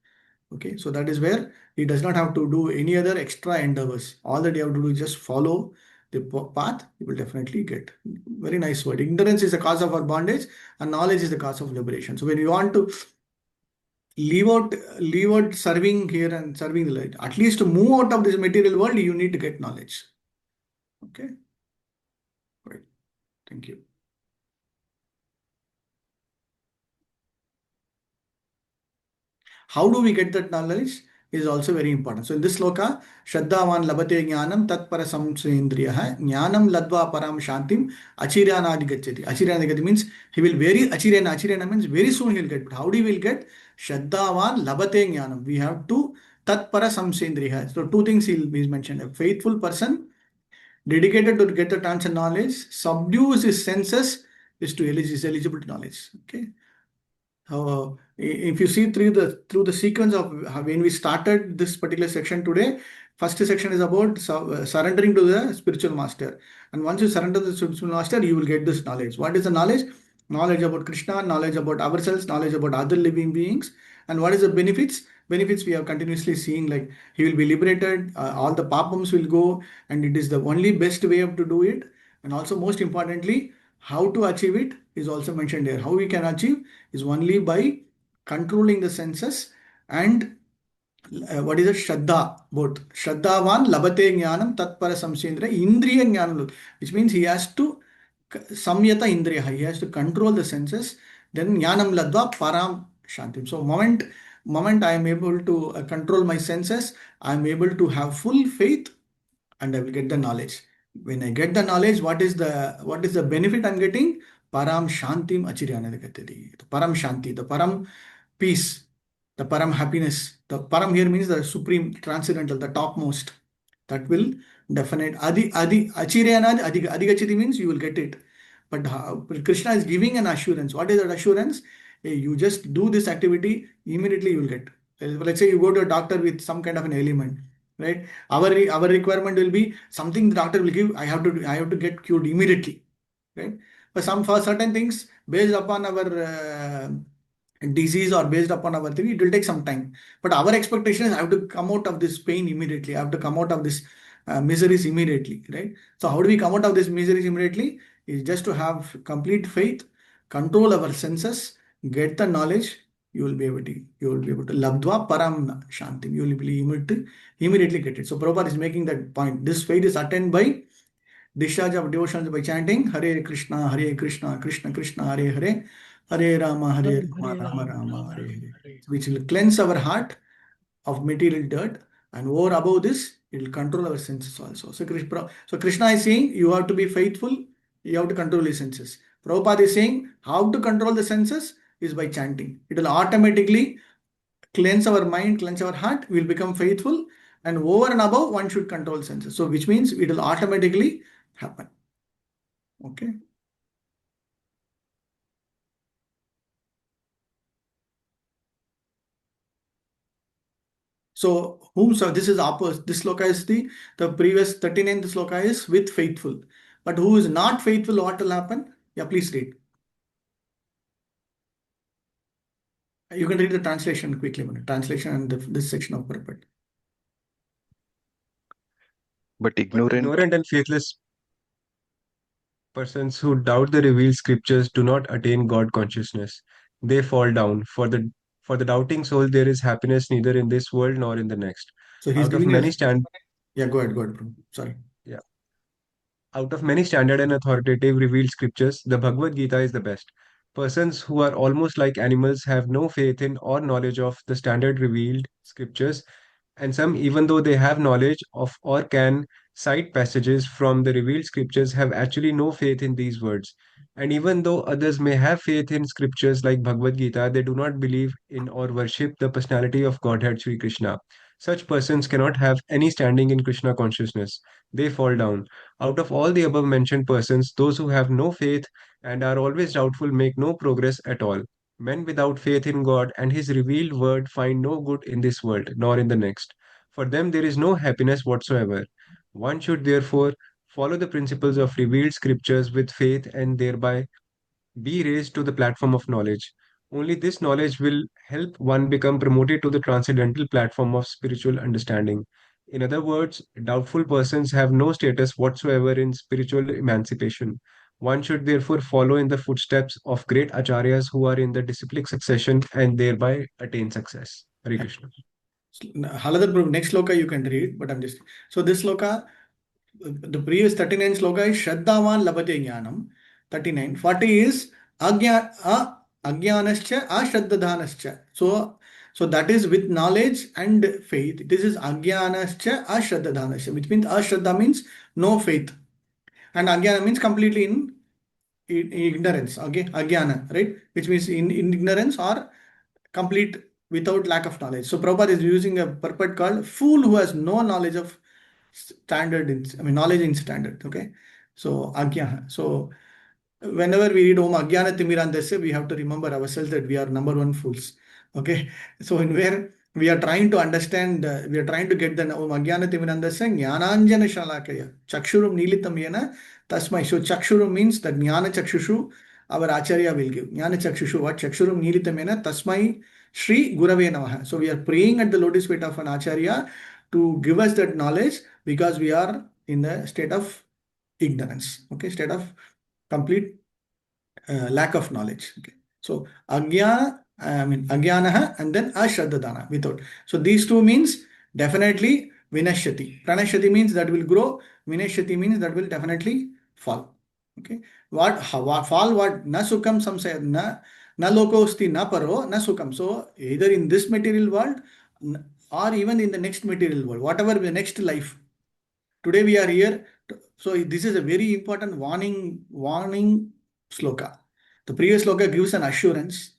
Okay, so that is where he does not have to do any other extra endeavors. All that you have to do is just follow the path. You will definitely get. Very nice word. Ignorance is the cause of our bondage, and knowledge is the cause of liberation. So when you want to leave out serving here and serving the light, at least to move out of this material world, you need to get knowledge. Okay, right. Thank you. How do we get that knowledge is also very important. So in this sloka, Shraddhavan labate jnanam tatpara samsendriya jnanam ladva param shantim achiryanadi gacchati. Achiryanadi means he will very, achirana means very soon he will get. But how do we will get? Shraddhavan labate jnanam. We have to tatpara samsendriya. So two things he is mentioned. A faithful person dedicated to get the transcendent knowledge, subdues his senses, is eligible to knowledge. Okay. If you see through the sequence of when we started this particular section today, first section is about surrendering to the spiritual master, and once you surrender to the spiritual master, you will get this knowledge. What is the knowledge? Knowledge about Krishna, knowledge about ourselves, knowledge about other living beings, And what is the benefits? Benefits we have continuously seeing, like he will be liberated, all the papams will go, and it is the only best way to do it. And also most importantly, how to achieve it is also mentioned here. How we can achieve is only by controlling the senses and what is it? Shraddha, both. Shraddhavan labate jnanam tatpara samsendra indriya jnanam, which means he has to samyata indriya, he has to control the senses. Then jnanam ladva param shantim. So moment I am able to control my senses, I am able to have full faith and I will get the knowledge. When I get the knowledge, what is the benefit I'm getting? Param shantim achiryanada gatati. The param shanti, the param peace, the param happiness. The param here means the supreme, transcendental, the topmost. That will definite adi achiryanada adigachiti means you will get it. But Krishna is giving an assurance. What is that assurance? You just do this activity, immediately you will get. Let's say you go to a doctor with some kind of an ailment, right? Our requirement will be something the doctor will give. I have to get cured immediately, right? But for certain things based upon our disease or based upon our thing, it will take some time. But our expectation is I have to come out of this pain immediately. I have to come out of this miseries immediately, right? So how do we come out of this miseries immediately? Is just to have complete faith, control our senses, get the knowledge. You will be able to labdva param shantim. You will be able to immediately get it. So Prabhupada is making that point. This faith is attained by discharge of devotions by chanting Hare Krishna, Krishna Krishna, Hare Hare, Hare Rama, Rama Rama, Hare Hare, which will cleanse our heart of material dirt, and over above this, it will control our senses also. So Krishna is saying you have to be faithful, you have to control your senses. Prabhupada is saying how to control the senses is by chanting. It will automatically cleanse our mind, cleanse our heart, we will become faithful, and over and above, one should control senses. So which means it will automatically happen. Okay. So this is opposite. This sloka is the previous 39th sloka is with faithful. But who is not faithful, what will happen? Yeah, please read. You can read the translation quickly. Translation and this section of purport. But ignorant and faithless persons who doubt the revealed scriptures do not attain God consciousness. They fall down. For the doubting soul, there is happiness neither in this world nor in the next. So he's Out of giving many us. Yeah, go ahead, bro. Sorry. Yeah. Out of many standard and authoritative revealed scriptures, the Bhagavad Gita is the best. Persons who are almost like animals have no faith in or knowledge of the standard revealed scriptures, and some, even though they have knowledge of or can cite passages from the revealed scriptures, have actually no faith in these words. And even though others may have faith in scriptures like Bhagavad Gita, they do not believe in or worship the personality of Godhead Sri Krishna. Such persons cannot have any standing in Krishna consciousness. They fall down. Out of all the above mentioned persons, those who have no faith and are always doubtful make no progress at all. Men without faith in God and His revealed word find no good in this world, nor in the next. For them, there is no happiness whatsoever. One should therefore follow the principles of revealed scriptures with faith and thereby be raised to the platform of knowledge. Only this knowledge will help one become promoted to the transcendental platform of spiritual understanding. In other words, doubtful persons have no status whatsoever in spiritual emancipation. One should therefore follow in the footsteps of great acharyas who are in the disciplic succession and thereby attain success. Hare Krishna. Haladar, next sloka you can read, but I'm just. So this sloka, the previous 39 sloka is Shraddhavan Labate Jnanam. 39. 40 is Agyanascha Ashraddhadanascha. So that is with knowledge and faith. This is Agyanascha Ashraddhadanascha, which means Ashraddha means no faith. And Agyana means completely in ignorance. Okay, Agyana, right? Which means in ignorance or complete without lack of knowledge. So Prabhupada is using a purport called fool who has no knowledge of knowledge in standard. Okay. So Agya. So whenever we read Om Agyana Timirandasya, we have to remember ourselves that we are number one fools. Okay. So in where we are trying to understand, we are trying to get the Om Agyana Timirandasya, Jnananjana Shalakaya, Chakshurum Nilitam Yena, Tasmai. So Chakshurum means that Jnana Chakshushu, our Acharya will give. Jnana Chakshushu, what? Chakshurum Nilitam Yena, Tasmai Shri Gurave Namaha. So we are praying at the lotus feet of an Acharya to give us that knowledge because we are in the state of ignorance, okay, state of complete lack of knowledge. Okay. So agyanaha and then ashraddhadana without. So these two means definitely vinashyati. Pranashyati means that will grow. Vinashyati means that will definitely fall. Okay. What fall? What na sukam samsaya na lokosti na paro na sukam. So either in this material world or even in the next material world, whatever the next life. Today we are here. So this is a very important warning sloka. The previous sloka gives an assurance.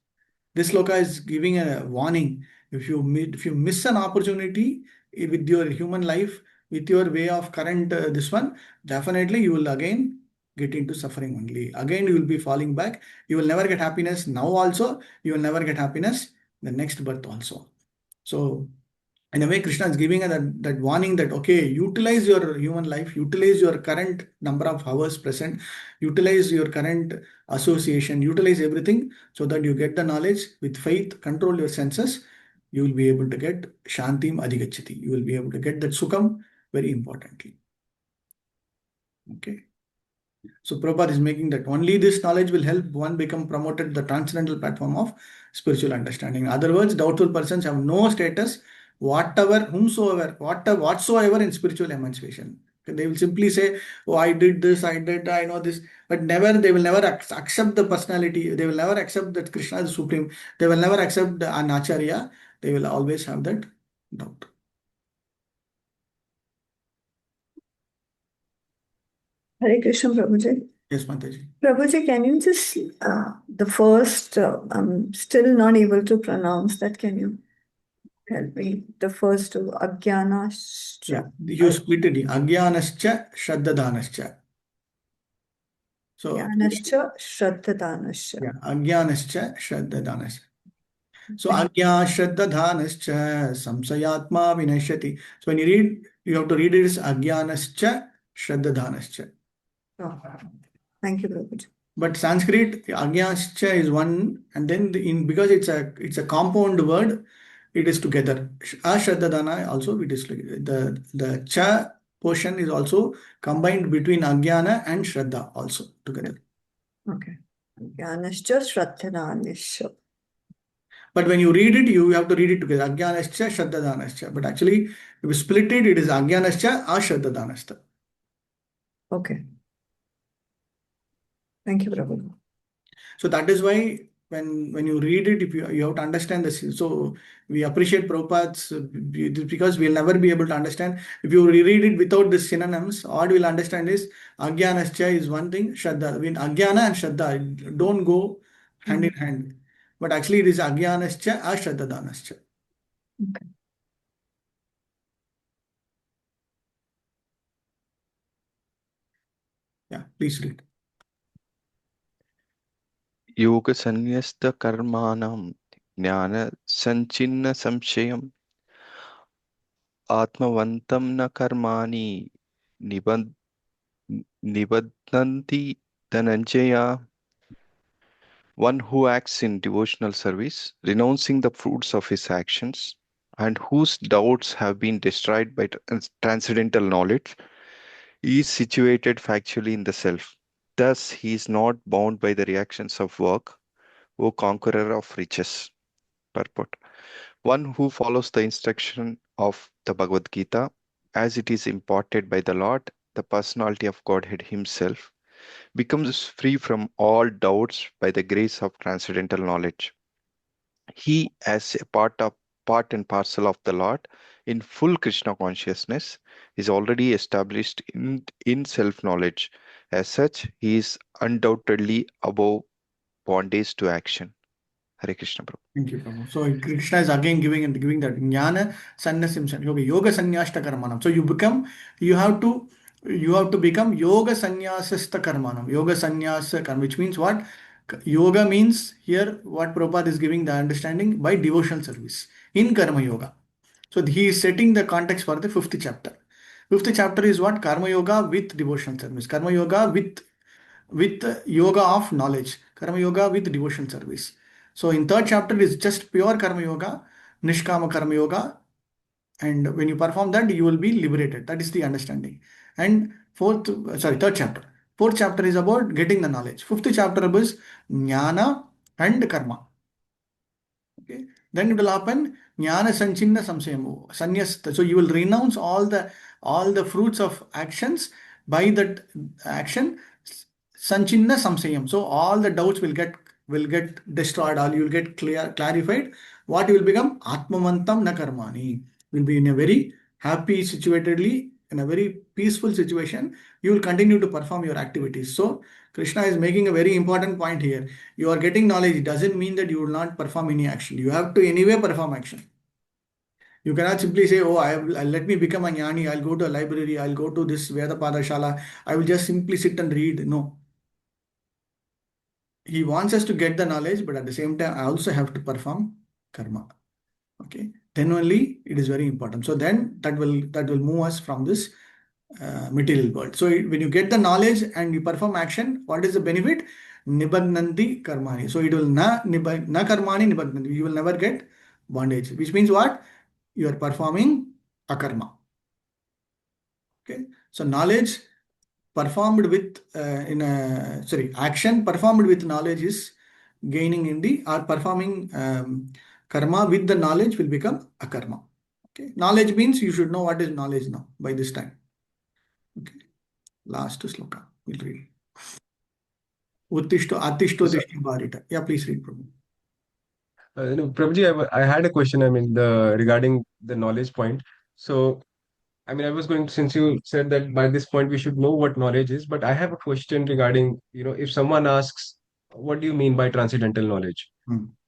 This sloka is giving a warning. If you miss an opportunity with your human life, with your way of current this one, definitely you will again get into suffering only. Again you will be falling back. You will never get happiness now also. You will never get happiness the next birth also. So in a way, Krishna is giving that warning that, okay, utilize your human life, utilize your current number of hours present, utilize your current association, utilize everything so that you get the knowledge with faith, control your senses, you will be able to get Shantim Adhigachati. You will be able to get that Sukham very importantly. Okay. So Prabhupada is making that only this knowledge will help one become promoted the transcendental platform of spiritual understanding. In other words, doubtful persons have no status, whatsoever in spiritual emancipation. They will simply say, "Oh, I did this, I know this," but they will never accept the personality. They will never accept that Krishna is supreme. They will never accept an acharya. They will always have that doubt. Hare Krishna, Prabhuji. Yes, Mataji. Prabhuji, can you just, the first, I'm still not able to pronounce that. Can you help me? The first two, Agyanascha. Yeah, you split it in Agyanascha, Shraddhadanascha. So, Agyanascha, Shraddhadanascha. yeah, Agyanascha, Shraddhadanascha. So, Agya, Shraddhadanascha, Samsayatma Vinashyati. So, when you read, you have to read it as Agyanascha, Shraddhadanascha. Oh, thank you, Prabhuji. But Sanskrit, Agyascha is one, and then because it's a compound word, it is together. Ashraddhadana also it is the cha portion is also combined between Agyana and Shraddha also together. Okay. Agyanascha, Shraddhadanascha. But when you read it, you have to read it together. Agyanascha, Shraddhadanascha. But actually, if you split it, it is Agyanascha, Ashraddhadanascha. Okay. Thank you, Prabhu. So that is why when you read it, if you have to understand this. So we appreciate Prabhupada's because we'll never be able to understand. If you reread it without the synonyms, all we'll understand is Agyanascha is one thing, Shraddha. I mean, Agyana and Shraddha don't go hand in hand. But actually it is Agyanascha, Ashraddhadanascha. Okay. Yeah, please read. योग संन्यस्त कर्माणां ज्ञान संचिन्न संशयम् आत्मवन्तं न कर्माणि निबध्नन्ति Dhananjaya. One who acts in devotional service, renouncing the fruits of his actions, and whose doubts have been destroyed by transcendental knowledge, is situated factually in the self. Thus, he is not bound by the reactions of work, O conqueror of riches. Purport. One who follows the instruction of the Bhagavad Gita, as it is imparted by the Lord, the personality of Godhead himself, becomes free from all doubts by the grace of transcendental knowledge. He, as a part and parcel of the Lord, in full Krishna consciousness, is already established in self-knowledge. As such, he is undoubtedly above bondage to action. Hare Krishna, Prabhu. Thank you, Prabhu. So Krishna is again giving that jnana sannasim yoga sannyasta karmanam. So you have to become yoga sannyasasta karmanam. Yoga sannyasa karma, which means what? Yoga means here what Prabhupada is giving the understanding by devotional service in karma yoga. So he is setting the context for the fifth chapter. Fifth chapter is what? Karma yoga with devotional service. Karma yoga with yoga of knowledge. Karma yoga with devotional service. So in third chapter is just pure karma yoga, nishkama karma yoga, and when you perform that, you will be liberated. That is the understanding. And third chapter. Fourth chapter is about getting the knowledge. Fifth chapter is jnana and karma. Okay. Then it will happen jnana sanchinna samsayamu. Sanyas. So you will renounce all the fruits of actions by that action. Sanchinna samsayam. So all the doubts will get destroyed. All you will get clarified. What you will become? Atmavantam na karmani. Will be in a very happy situatedly, in a very peaceful situation. You will continue to perform your activities. So Krishna is making a very important point here. You are getting knowledge. It doesn't mean that you will not perform any action. You have to anyway perform action. You cannot simply say, oh, let me become a jnani. I'll go to a library. I'll go to this Veda Padashala. I will just simply sit and read. No. He wants us to get the knowledge, but at the same time, I also have to perform karma. Okay. Then only it is very important. So then that will move us from this material world. So when you get the knowledge and you perform action, what is the benefit? Nibandhanti karmani. So it will na karmani nibandhanti. You will never get bondage. Which means what? You are performing akarma. Okay. So knowledge performed with action performed with knowledge is gaining in the or performing karma with the knowledge will become akarma. Okay. Knowledge means you should know what is knowledge now by this time. Okay. Last sloka. We'll read. Uttishto Atishto So, Dishti Bharita. Yeah, please read, Prabhu. Prabhuji, I had a question. I mean, regarding the knowledge point. So, I mean, I was going, since you said that by this point we should know what knowledge is, but I have a question regarding, if someone asks, what do you mean by transcendental knowledge?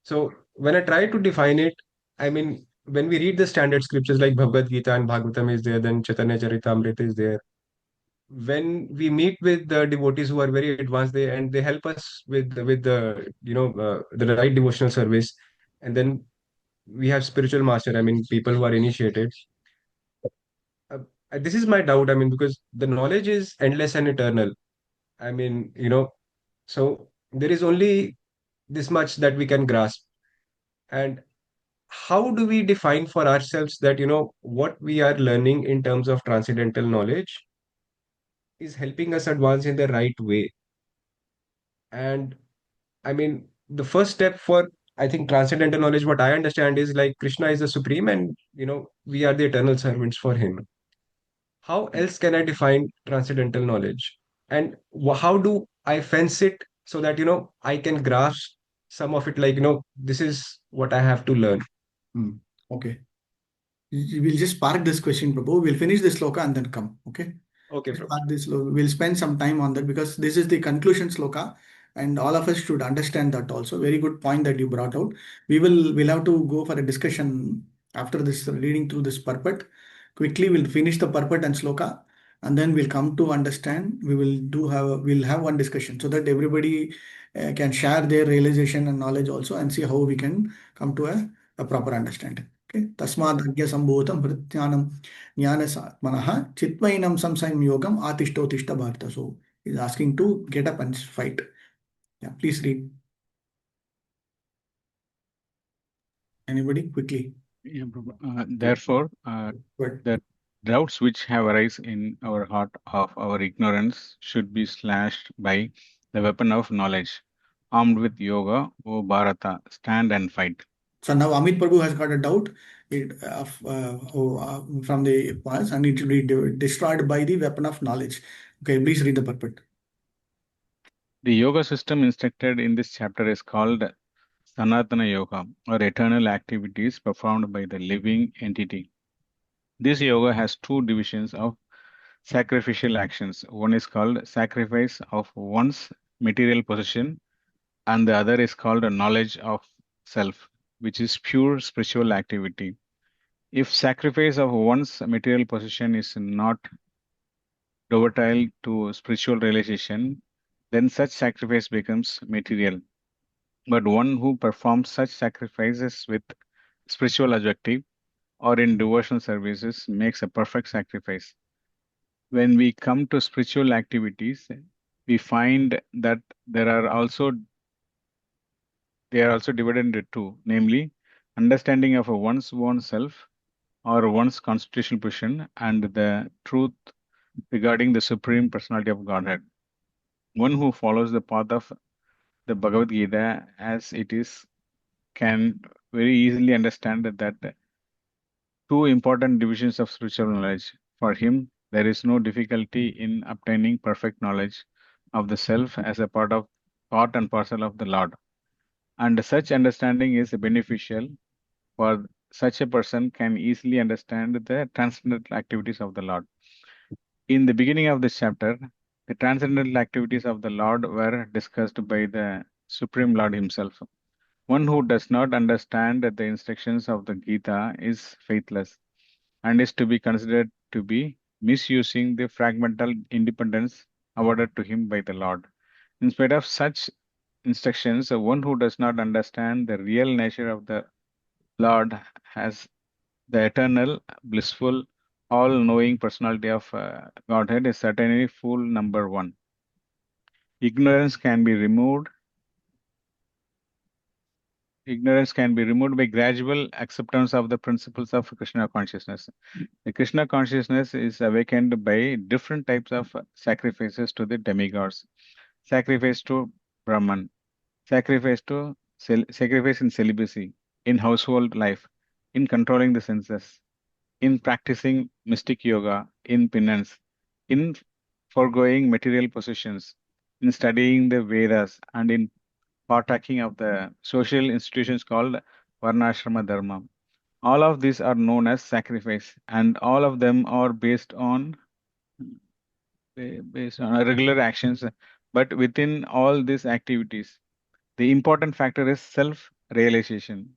So when I try to define it, I mean, when we read the standard scriptures like Bhagavad Gita and Bhagavatam is there, then Chaitanya Charitamrita is there. When we meet with the devotees who are very advanced, they help us with the right devotional service, and then we have spiritual master. I mean, people who are initiated. Uh, this is my doubt. I mean, because the knowledge is endless and eternal. I mean, so there is only this much that we can grasp. And how do we define for ourselves that, what we are learning in terms of transcendental knowledge is helping us advance in the right way? And I mean, the first step for, I think, transcendental knowledge, what I understand is like Krishna is the supreme and, we are the eternal servants for him. How else can I define transcendental knowledge? And how do I fence it so that, I can grasp some of it, like, this is what I have to learn. Okay. We'll just park this question, Prabhu. We'll finish this sloka and then come. Okay. Okay, Just Prabhu. park this sloka. We'll spend some time on that because this is the conclusion sloka, and all of us should understand that also. Very good point that you brought out. We'll have to go for a discussion after this reading through this purport. Quickly, we'll finish the purport and sloka, and then we'll come to understand. We'll have one discussion so that everybody can share their realization and knowledge also, and see how we can come to a proper understanding. Okay. Tasmadagya sambhotam pratyanam jnana chitvainam samsayam yogam atishto bharata. So he's asking to get up and fight. Yeah, please read. Anybody quickly? Yeah, Prabhu. Therefore, the doubts which have arisen in our heart of our ignorance should be slashed by the weapon of knowledge. Armed with yoga, O Bharata, stand and fight. So now Amit Prabhu has got a doubt from the past, and it will be destroyed by the weapon of knowledge. Okay, please read the purport. The yoga system instructed in this chapter is called Sanatana Yoga, or eternal activities performed by the living entity. This yoga has two divisions of sacrificial actions. One is called sacrifice of one's material possession, and the other is called a knowledge of self, which is pure spiritual activity. If sacrifice of one's material possession is not dovetailed to spiritual realization, then such sacrifice becomes material. But one who performs such sacrifices with spiritual objective or in devotional services makes a perfect sacrifice. When we come to spiritual activities, we find that there are also they are also divided into two, namely understanding of one's own self or one's constitutional position and the truth regarding the Supreme Personality of Godhead. One who follows the path of the Bhagavad Gita as it is can very easily understand that two important divisions of spiritual knowledge. For him, there is no difficulty in obtaining perfect knowledge of the self as a part and parcel of the Lord. And such understanding is beneficial, for such a person can easily understand the transcendental activities of the Lord. In the beginning of this chapter, the transcendental activities of the Lord were discussed by the Supreme Lord himself. One who does not understand the instructions of the Gita is faithless and is to be considered to be misusing the fragmental independence awarded to him by the Lord. In spite of such instructions, one who does not understand the real nature of the Lord has the eternal, blissful, all-knowing personality of Godhead is certainly fool number one. Ignorance can be removed. Ignorance can be removed by gradual acceptance of the principles of Krishna consciousness. The Krishna consciousness is awakened by different types of sacrifices to the demigods, sacrifice to Brahman, sacrifice in celibacy, in household life, in controlling the senses, in practicing mystic yoga, in penance, in foregoing material possessions, in studying the Vedas, and in partaking of the social institutions called Varnashrama Dharma. All of these are known as sacrifice, and all of them are based on regular actions. But within all these activities, the important factor is self-realization.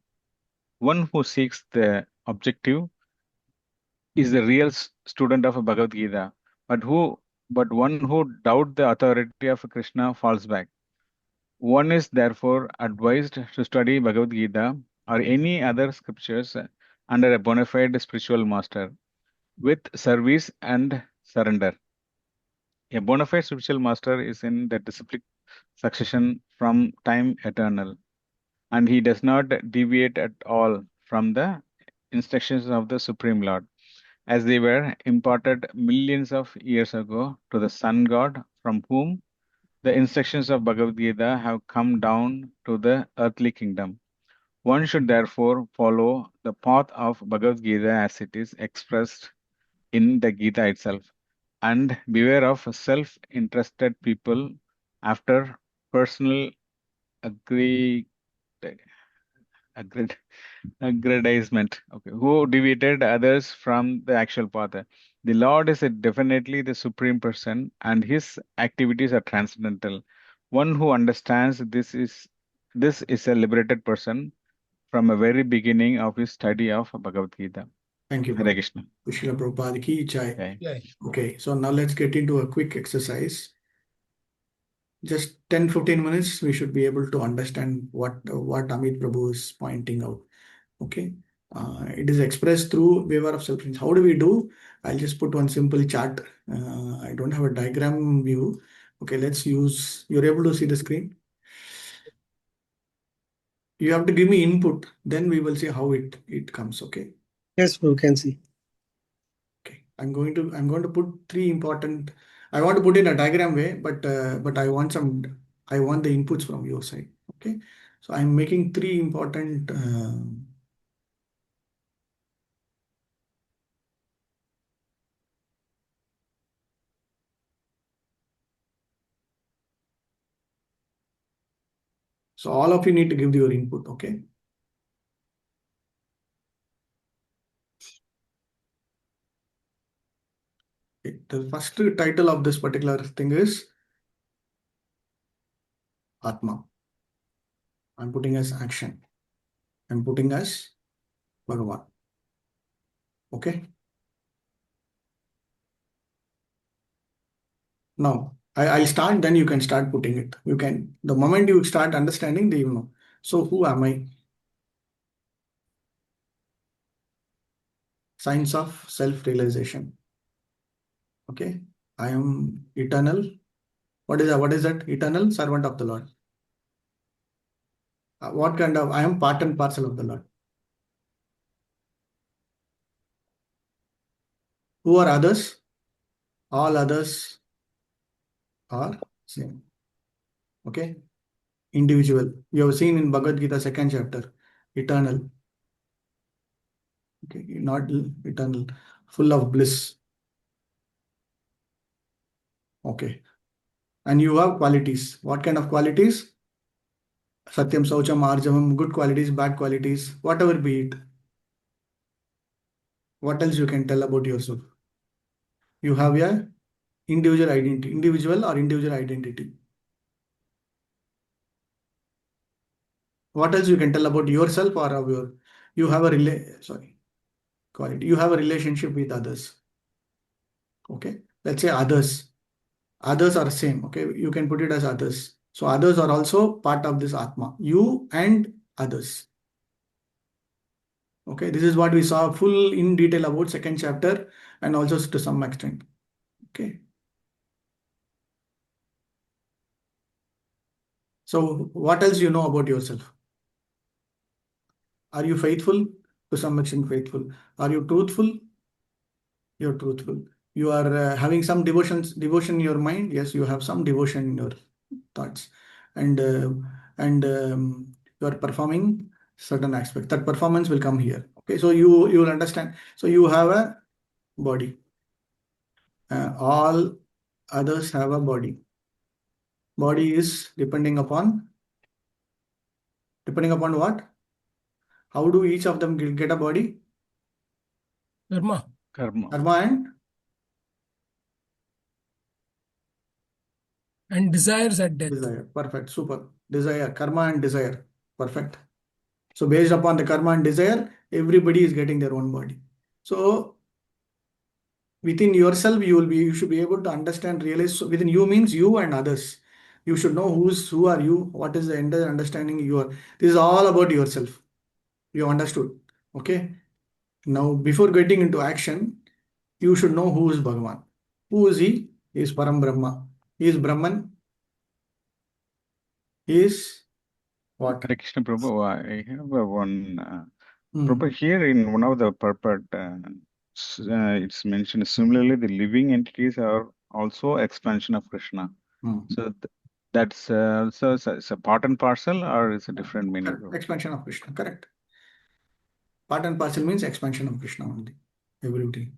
One who seeks the objective is the real student of Bhagavad Gita, but one who doubts the authority of Krishna falls back. One is therefore advised to study Bhagavad Gita or any other scriptures under a bona fide spiritual master with service and surrender. A bona fide spiritual master is in the disciplic succession from time eternal, and he does not deviate at all from the instructions of the Supreme Lord, as they were imparted millions of years ago to the Sun God, from whom the instructions of Bhagavad Gita have come down to the earthly kingdom. One should therefore follow the path of Bhagavad Gita as it is expressed in the Gita itself, and beware of self-interested people after personal agree, aggrandizement, okay, who deviated others from the actual path. The Lord is definitely the supreme person, and his activities are transcendental. One who understands this is a liberated person from a very beginning of his study of Bhagavad Gita. Thank you, Hare Bhagavat. Krishna. Srila Prabhupada ki jai. Jai. Okay, so now let's get into a quick exercise. Just 10-15 minutes, we should be able to understand what Amit Prabhu is pointing out. Okay, it is expressed through waiver of self. How do we do? I'll just put one simple chart. I don't have a diagram view. Okay, let's use. You're able to see the screen. You have to give me input. Then we will see how it comes. Okay. Yes, we can see. Okay, I'm going to put three important. I want to put in a diagram way, but I want the inputs from your side. Okay, so I'm making three important. So all of you need to give your input. Okay. The first title of this particular thing is Atma. I'm putting as action. I'm putting as Bhagavan. Okay. Now I'll start, then you can start putting it. You can, the moment you start understanding, you know. So who am I? Signs of self-realization. Okay. I am eternal. What is that? Eternal servant of the Lord. What kind of, I am part and parcel of the Lord. Who are others? All others are same. Okay? Individual. You have seen in Bhagavad Gita, 2nd chapter, eternal. Okay, not eternal, full of bliss. Okay. And you have qualities. What kind of qualities? Satyam, Saucham, Arjavam, good qualities, bad qualities, whatever be it. What else you can tell about yourself? You have a individual identity, individual or individual identity. What else you can tell about yourself or of your, you have a quality. You have a relationship with others. Okay. Let's say others. Others are same. Okay. You can put it as others. So others are also part of this Atma. You and others. Okay. This is what we saw full in detail about 2nd chapter and also to some extent. Okay. So what else you know about yourself? Are you faithful? To some extent faithful. Are you truthful? You're truthful. You are having some devotion in your mind. Yes, you have some devotion in your thoughts, and you are performing certain aspect. That performance will come here. Okay, so you will understand. So you have a body. All others have a body. Body is depending upon what? How do each of them get a body? Karma. Karma and desires at death. Desire. Perfect. Super. Desire. Karma and desire. Perfect. So based upon the karma and desire, everybody is getting their own body. So within yourself, you should be able to understand, realize. So within you means you and others. You should know who are you, what is the entire understanding you are. This is all about yourself. You understood. Okay. Now, before getting into action, you should know who is Bhagavan. Who is he? He is Param Brahma. He is Brahman. He is what? Hare Krishna Prabhu, I have one. Prabhu, here in one of the purport, it's mentioned similarly, the living entities are also expansion of Krishna. So that's also it's a part and parcel, or it's a different meaning? Correct. Expansion of Krishna. Correct. Part and parcel means expansion of Krishna only. Everybody.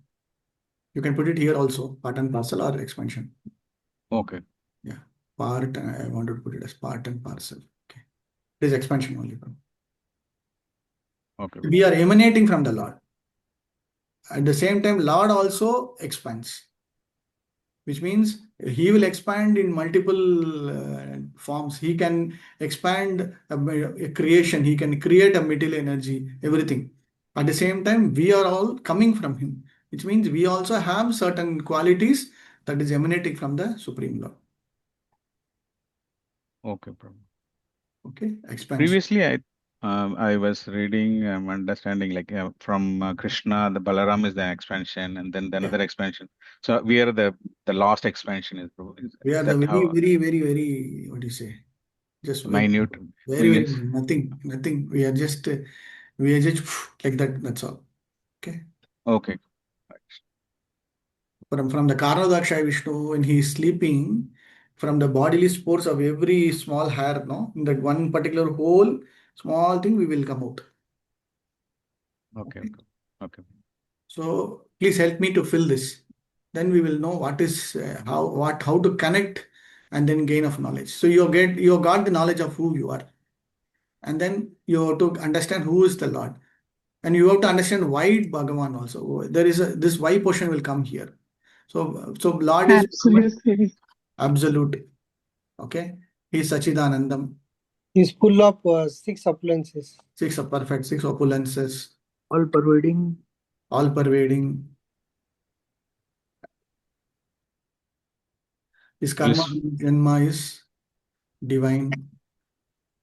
You can put it here also, part and parcel or expansion. Okay. Yeah. Part, I wanted to put it as part and parcel. Okay. It is expansion only. Okay. We are emanating from the Lord. At the same time, Lord also expands, which means he will expand in multiple forms. He can expand a creation. He can create a material energy, everything. At the same time, we are all coming from him, which means we also have certain qualities that is emanating from the Supreme Lord. Okay, Prabhu. Okay, expansion. Previously, I was reading, understanding like from Krishna, the Balaram is the expansion, and then another expansion. So we are the last expansion is Prabhu. We are the very, what do you say? Just minute very millions. nothing. We are just like that. That's all. Okay. Okay. From the Karnadaksha Vishnu, when he is sleeping, from the bodily spores of every small hair, no, in that one particular hole, small thing, we will come out. Okay. Okay. So please help me to fill this. Then we will know what is how to connect and then gain of knowledge. So you got the knowledge of who you are, and then you have to understand who is the Lord, and you have to understand why Bhagavan also. There is this why portion will come here. So Lord is Absolutely. absolute. Okay, he is Sachidanandam. He is full of 6 opulences. 6 perfect, 6 opulences. All pervading. All pervading. His karma janma is divine,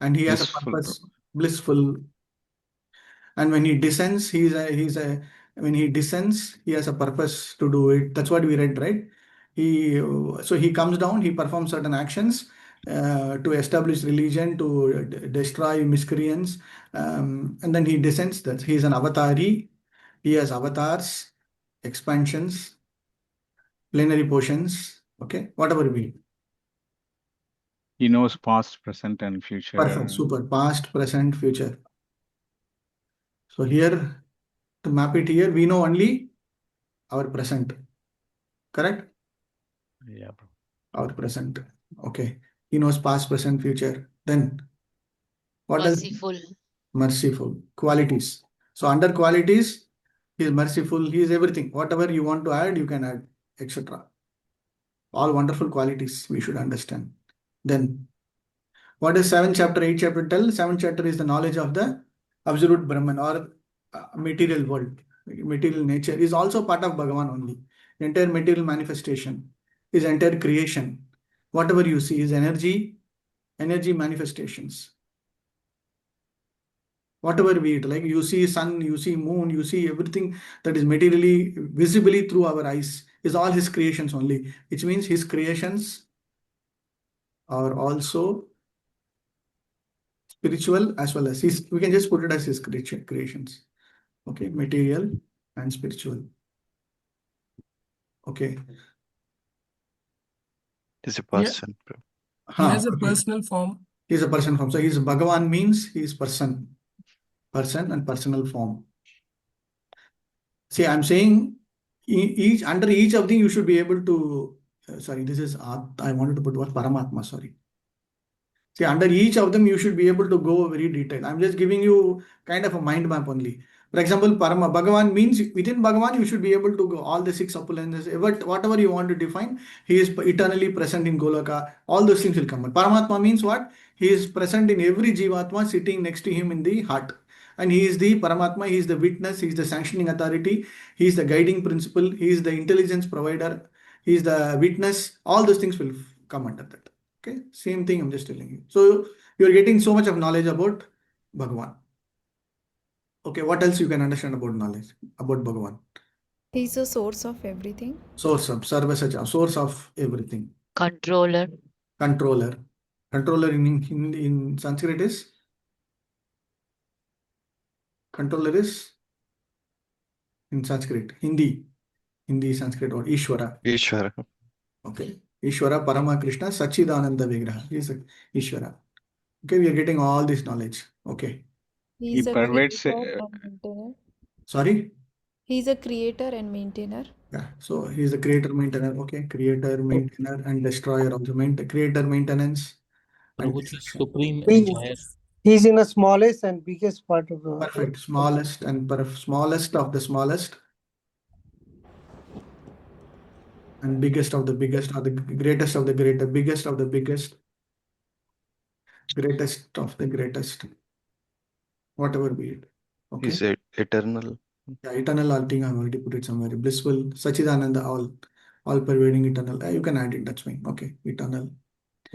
and he has a purpose, blissful. And when he descends, when he descends, he has a purpose to do it. That's what we read, right? So he comes down, he performs certain actions, to establish religion, to destroy miscreants, and then he descends. That he is an avatari. He has avatars, expansions, plenary portions. Okay, whatever be. He knows past, present, and future. Perfect, super. Past, present, future. So here, to map it here, we know only our present. Correct? Yeah, bro. Our present. Okay. He knows past, present, future. Then what else? Merciful. Merciful. Qualities. So under qualities, he is merciful. He is everything. Whatever you want to add, you can add, etc. All wonderful qualities we should understand. Then what does 7th chapter, 8th chapter tell? 7th chapter is the knowledge of the absolute Brahman or material world. Material nature is also part of Bhagavan only. Entire material manifestation is entire creation. Whatever you see is energy, energy manifestations. Whatever we eat, like you see sun, you see moon, you see everything that is materially, visibly through our eyes is all his creations only, which means his creations are also spiritual as well as his, we can just put it as his creations. Okay, material and spiritual. Okay. Is a Yeah. person. He has a Okay. personal form. He is a person form. So he is Bhagavan means he is person. Person and personal form. See, I'm saying each under each of them you should be able to. Sorry, this is I wanted to put what Paramatma. Sorry. See, under each of them you should be able to go very detailed. I'm just giving you kind of a mind map only. For example, Parama Bhagavan means within Bhagavan you should be able to go all the six opulences, whatever you want to define. He is eternally present in Golaka. All those things will come. But Paramatma means what? He is present in every Jivatma sitting next to him in the heart. And he is the Paramatma, he is the witness, he is the sanctioning authority, he is the guiding principle, he is the intelligence provider, he is the witness. All those things will come under that. Okay, same thing I'm just telling you. So you're getting so much of knowledge about Bhagavan. Okay, what else you can understand about knowledge about Bhagavan? He's the source of everything. Source of Sarvasacha, source of everything. Controller. Controller. Controller in Sanskrit is controller is in Sanskrit. Hindi Sanskrit or Ishvara. Ishvara. Okay. Ishvara Parama Krishna Sachidananda Vigraha. He is Ishvara. Okay, we are getting all this knowledge. Okay. He's He a pervades. creator and maintainer. Sorry? He's a creator and maintainer. Yeah, so he's the creator, maintainer. Okay, creator, maintainer, and destroyer of the creator, maintenance, and destruction. supreme He, enjoyer. he's in the smallest and biggest part of the. Perfect. Smallest and smallest of the smallest, and biggest of the biggest, or the greatest of the greater, biggest of the biggest, greatest of the greatest, whatever be it. Okay. Is eternal. Yeah, eternal, I think I've already put it somewhere. Blissful, Sachidananda, all pervading eternal. You can add it, that's fine. Okay, eternal.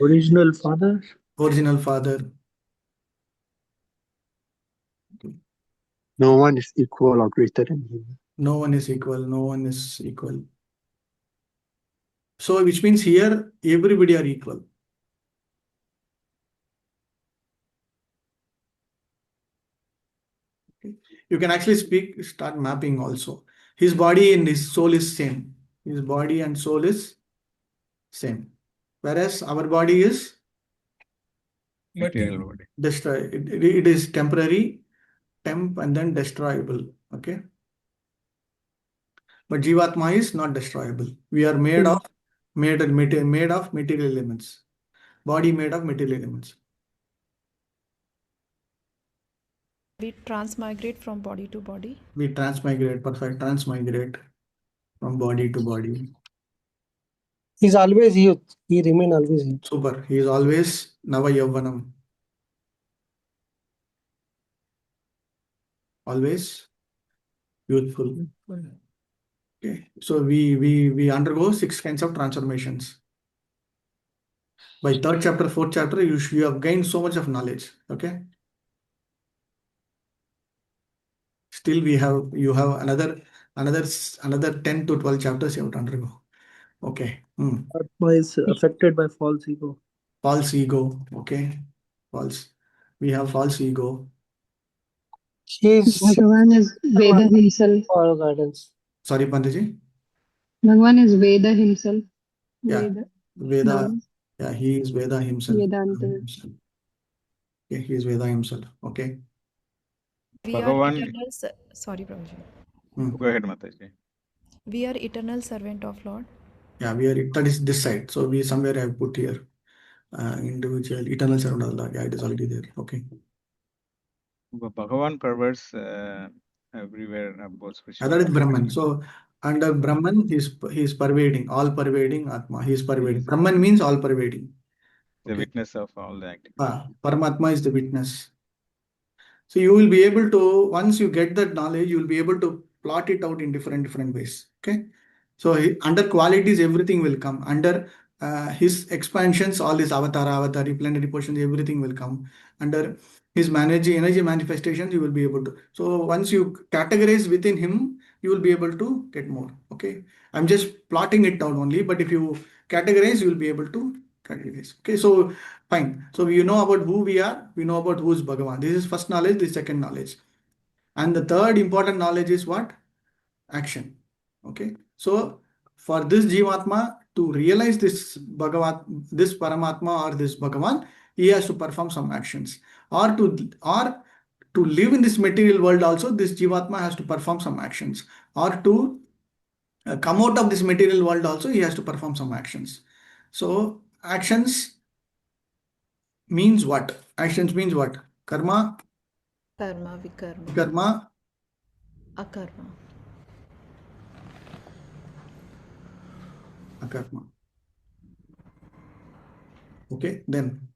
Original father. Original father. Okay. No one is equal or greater than him. No one is equal. No one is equal. So, which means here everybody are equal. Okay. You can actually start mapping also. His body and his soul is same. His body and soul is same. Whereas our body is Material body. it is temporary, temp, and then destroyable. Okay. But Jivatma is not destroyable. We are made of material elements. Body made of material elements. We transmigrate from body to body. We transmigrate, perfect, transmigrate from body to body. He's always youth. He remain always youth. Super. He is always Nava Yavvanam. Always youthful. Okay. So we undergo 6 kinds of transformations. By 3rd chapter, 4th chapter, you have gained so much of knowledge. Okay. Still you have another 10 to 12 chapters you have to undergo. Okay. Atma is affected by false ego. false ego. Okay, false. We have false ego. Bhagavan is Veda himself. For guidance. Sorry, Pandaji. Bhagavan is Veda himself. Yeah, Veda. Veda. Noun. Yeah, he is Veda himself. Vedanta. Okay, he is Veda himself. Okay. We are Bhagavan, eternal. Sorry, Prabhuji. go ahead, Mataji. We are eternal servant of Lord. Yeah, we are. That is this side. So we somewhere I have put here. Individual eternal servant of Allah. Yeah, it is already there. Okay. Bhagavan perverts everywhere about spiritual That is life. Brahman. So under Brahman, he is pervading, all pervading Atma. He is pervading. Brahman means all pervading. The Okay. witness of all the activities. Paramatma is the witness. So you will be able to, once you get that knowledge, you will be able to plot it out in different ways. Okay. So under qualities, everything will come. Under his expansions, all these avatar, plenary portions, everything will come. Under his energy manifestations, you will be able to. So once you categorize within him, you will be able to get more. Okay. I'm just plotting it out only, but if you categorize, you will be able to categorize. Okay. So fine. So we know about who we are. We know about who is Bhagavan. This is first knowledge. This is second knowledge. And the third important knowledge is what? Action. Okay. So for this Jivatma to realize this Bhagavat, this Paramatma or this Bhagavan, he has to perform some actions. Or to live in this material world also, this Jivatma has to perform some actions. Or to come out of this material world also, he has to perform some actions. So actions means what? Actions means what? Karma, Karma, vikarma, karma, akarma. akarma. Okay, then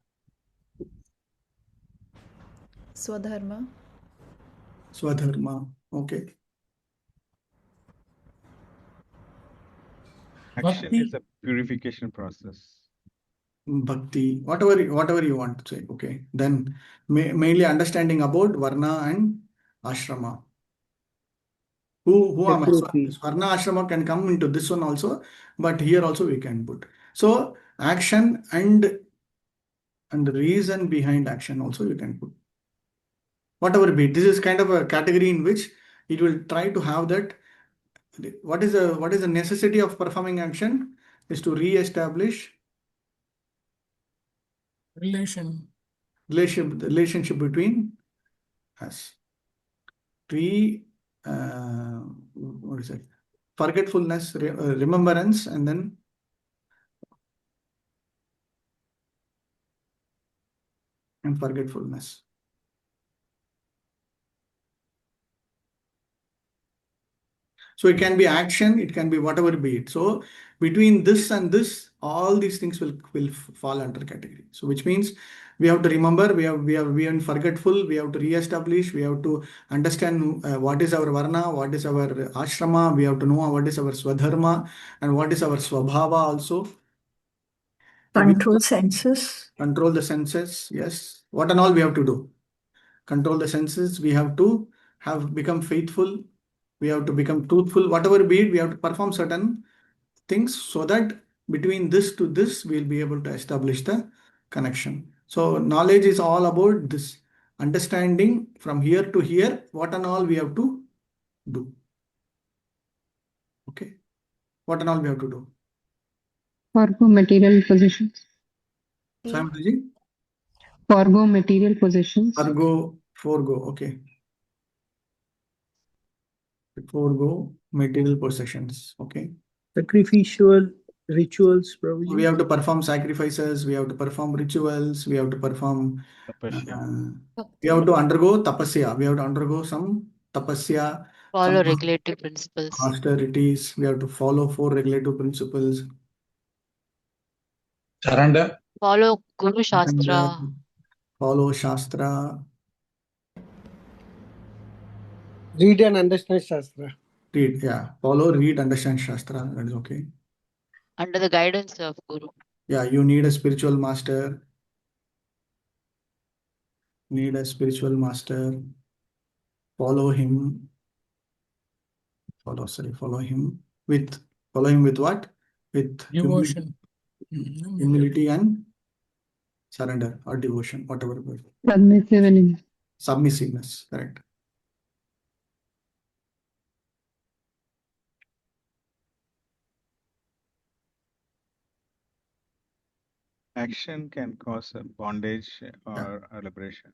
Swadharma. Swadharma. Okay. Action is a purification process. Bhakti, whatever you want to say. Okay. Then mainly understanding about Varna and Ashrama. Who am I? Varna Ashrama can come into this one also, but here also we can put. So action and the reason behind action also you can put. Whatever be. This is kind of a category in which it will try to have that. What is the necessity of performing action is to re-establish relationship between us. What is it? Forgetfulness, remembrance, and then forgetfulness. So it can be action, it can be whatever be it. So between this and this, all these things will fall under category. So which means we have to remember, we are forgetful, we have to re-establish, we have to understand what is our varna, what is our ashrama, we have to know what is our swadharma and what is our swabhava also. Control senses. Control the senses, yes. What and all we have to do? Control the senses, we have to become faithful, we have to become truthful, whatever be it, we have to perform certain things so that between this to this, we'll be able to establish the connection. So knowledge is all about this understanding from here to here, what and all we have to do. Okay. What and all we have to do. Forgo material possessions. Simon, Forgo material possessions. Forgo, okay. Forgo material possessions, okay. Sacrificial rituals, Prabhuji. We have to perform sacrifices, we have to perform rituals, we have to perform, we have to undergo tapasya, we have to undergo some tapasya, Follow regulative principles. austerities, we have to follow 4 regulative principles. Surrender. Follow Guru Shastra. Follow Shastra. Read and understand Shastra. Read, yeah. Follow, read, understand Shastra. That is okay. Under the guidance of Guru. Yeah, you need a spiritual master. Need a spiritual master. Follow him. Follow him with what? With devotion. Humility and surrender or devotion, whatever. Submissiveness, correct. Action can cause a bondage or a liberation.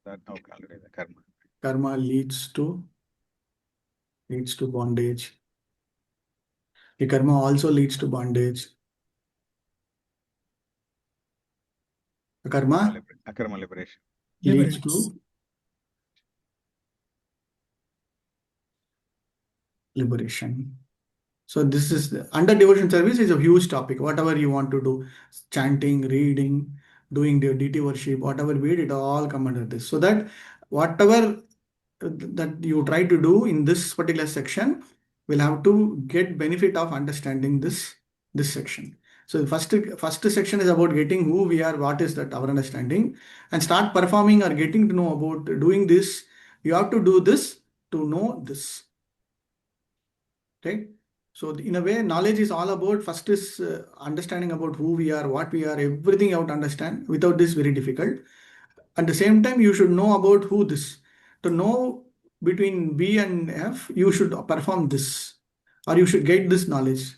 That okay, already the karma. Karma leads to bondage. The karma also leads to bondage. The karma Akarma liberation. leads to liberation. So this is under devotion service is a huge topic. Whatever you want to do, chanting, reading, doing the deity worship, whatever be it, it all come under this. So that whatever that you try to do in this particular section will have to get benefit of understanding this section. So the first section is about getting who we are, what is that our understanding, and start performing or getting to know about doing this. You have to do this to know this. Right? So in a way, knowledge is all about first is understanding about who we are, what we are, everything you have to understand. Without this, very difficult. At the same time, you should know about who this. To know between B and F, you should perform this, or you should get this knowledge.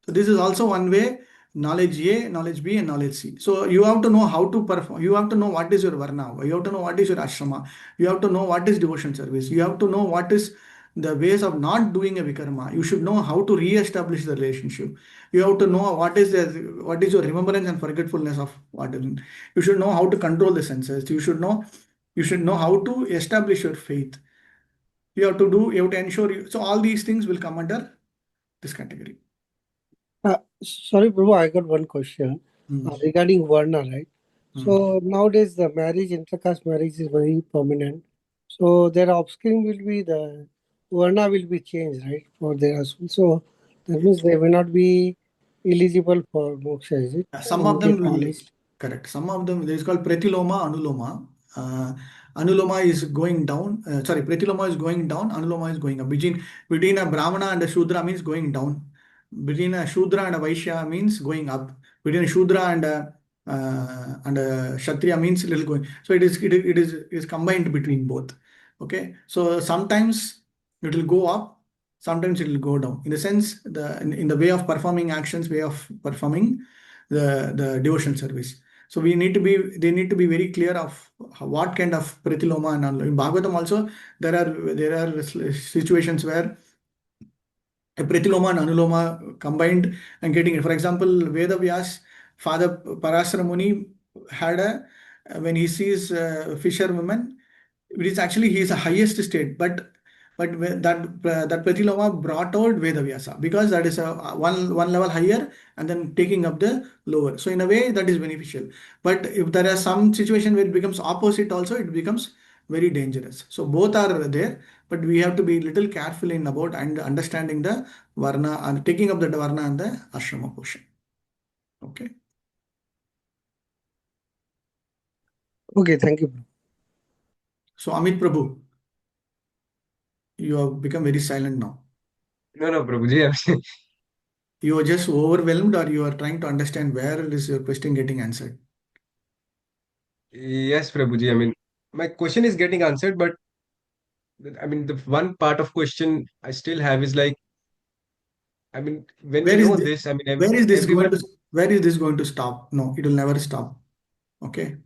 So this is also one way, knowledge A, knowledge B, and knowledge C. So you have to know how to perform. You have to know what is your varna. You have to know what is your ashrama. You have to know what is devotion service. You have to know what is the ways of not doing a vikarma. You should know how to re-establish the relationship. You have to know what is your remembrance and forgetfulness of what is. You should know how to control the senses. You should know how to establish your faith. You have to ensure so all these things will come under this category. Sorry, Prabhu, I got one question regarding Varna, right? So nowadays the marriage, intercaste marriage is very prominent. So their offspring will be the Varna will be changed, right, for their husband. So that means they will not be eligible for moksha, is it? Some of them will, correct. Some of them, this is called Pratiloma, Anuloma. Anuloma is going down. Pratiloma is going down. Anuloma is going up. Between a Brahmana and a Shudra means going down. Between a Shudra and a Vaishya means going up. Between a Shudra and a Kshatriya means little going. So it is combined between both. Okay. So sometimes it will go up, sometimes it will go down. In the sense, in the way of performing actions, way of performing the devotion service. So they need to be very clear of what kind of pratiloma and anuloma. In Bhagavatam also there are situations where a pratiloma and anuloma combined and getting it. For example, Vedavyas, Father Parasara Muni had when he sees fisherwoman, it is actually he is the highest state, but that Pratiloma brought out Vedavyasa because that is a one level higher and then taking up the lower. So in a way that is beneficial. But if there are some situation where it becomes opposite also, it becomes very dangerous. So both are there, but we have to be little careful in about and understanding the varna and taking up the varna and the ashrama portion. Okay. Okay, thank you. So Amit Prabhu, you have become very silent now. No, Prabhuji. You are just overwhelmed, or you are trying to understand where is your question getting answered? Yes, Prabhuji. I mean, my question is getting answered, but I mean, the one part of question I still have is like, I mean, when we know this, I mean, where is this everyone. going to stop? No, it will never stop. Okay.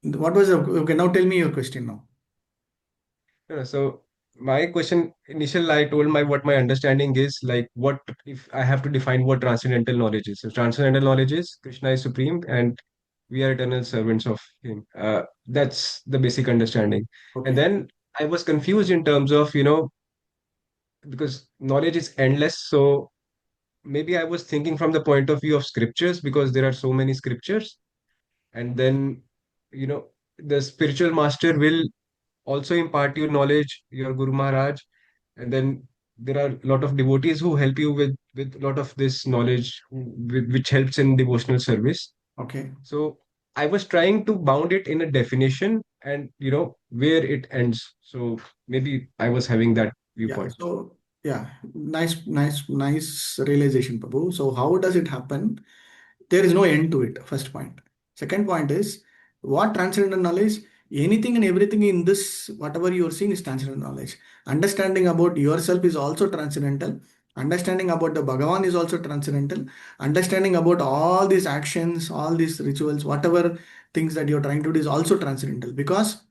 What was okay? Now tell me your question now. So my question initial, I told what my understanding is like. What if I have to define what transcendental knowledge is? So transcendental knowledge is Krishna is supreme and we are eternal servants of him. That's the basic understanding. Okay. And then I was confused in terms of because knowledge is endless. So maybe I was thinking from the point of view of scriptures because there are so many scriptures, and then you know the spiritual master will also impart you knowledge, your Guru Maharaj, and then there are a lot of devotees who help you with a lot of this knowledge, which helps in devotional service. Okay. So I was trying to bound it in a definition, and where it ends. So maybe I was having that viewpoint. Yeah. So yeah, nice realization, Prabhu. So how does it happen? There is no end to it. First point. Second point is what transcendental knowledge? Anything and everything in this, whatever you are seeing is transcendental knowledge. Understanding about yourself is also transcendental. Understanding about the Bhagavan is also transcendental. Understanding about all these actions, all these rituals, whatever things that you're trying to do is also transcendental, because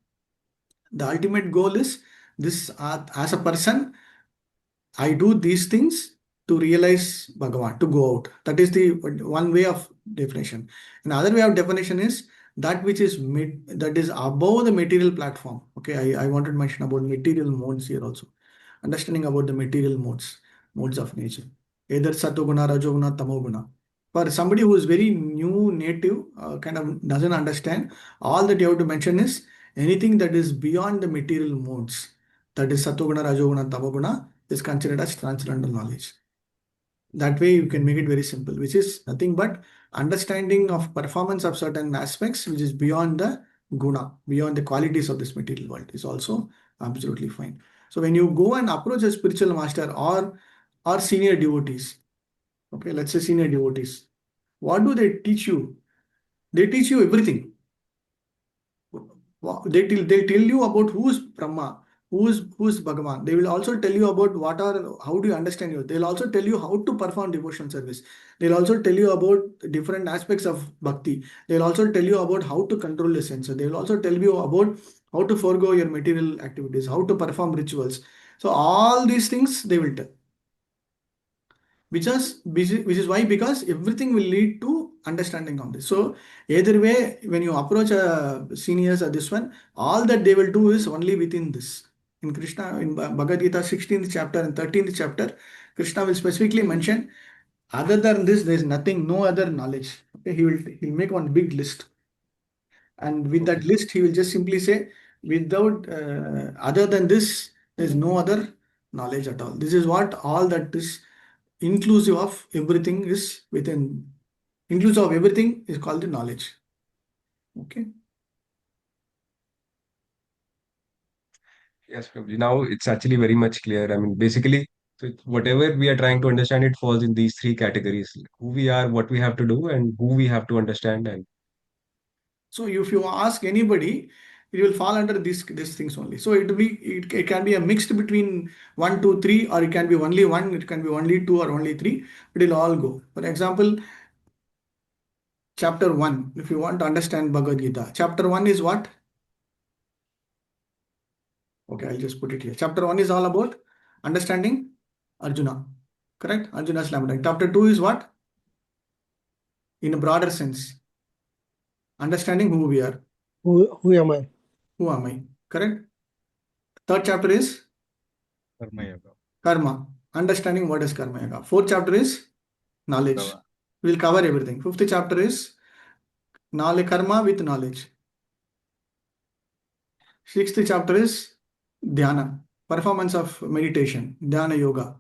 the ultimate goal is this, as a person, I do these things to realize Bhagavan, to go out. That is the one way of definition. Another way of definition is that which is that is above the material platform. Okay, I wanted to mention about material modes here also. Understanding about the material modes of nature. Either Satoguna, Rajoguna, Tamoguna. For somebody who is very new, native, kind of doesn't understand, all that you have to mention is anything that is beyond the material modes. That is Satoguna, Rajoguna, Tamoguna is considered as transcendental knowledge. That way you can make it very simple, which is nothing but understanding of performance of certain aspects which is beyond the guna, beyond the qualities of this material world, is also absolutely fine. So when you go and approach a spiritual master or senior devotees, okay, let's say senior devotees, what do they teach you? They teach you everything. They'll tell you about who's Brahma, who's Bhagavan. They will also tell you about how do you understand you. They'll also tell you how to perform devotion service. They'll also tell you about different aspects of bhakti. They'll also tell you about how to control the senses. They'll also tell you about how to forego your material activities, how to perform rituals. So all these things they will tell. Which is why, because everything will lead to understanding of this. So either way, when you approach seniors or this one, all that they will do is only within this. In Krishna, in Bhagavad Gita 16th chapter and 13th chapter, Krishna will specifically mention, other than this, there is nothing, no other knowledge. Okay, he'll make one big list. And with that list, he will just simply say, without other than this, there is no other knowledge at all. This is what all that is inclusive of everything is within. Inclusive of everything is called the knowledge. Okay. Yes, Prabhuji. Now it's actually very much clear. I mean, basically, so whatever we are trying to understand, it falls in these three categories: who we are, what we have to do, and who we have to understand. And so if you ask anybody, it will fall under these things only. So it can be a mixed between 1, 2, 3, or it can be only one, it can be only 2 or only 3. It will all go. For example, chapter 1, if you want to understand Bhagavad Gita, chapter 1 is what? Okay, I'll just put it here. Chapter 1 is all about understanding Arjuna. Correct? Arjuna's lambda. Chapter 2 is what? In a broader sense. Understanding who we are. Who am I? Who am I? Correct? Third chapter is Karma Yoga. karma. Understanding what is karma yoga. Fourth chapter is knowledge. Bhagavat. We'll cover everything. Fifth chapter is knowledge, karma with knowledge. Sixth chapter is dhyana. Performance of meditation. Dhyana yoga.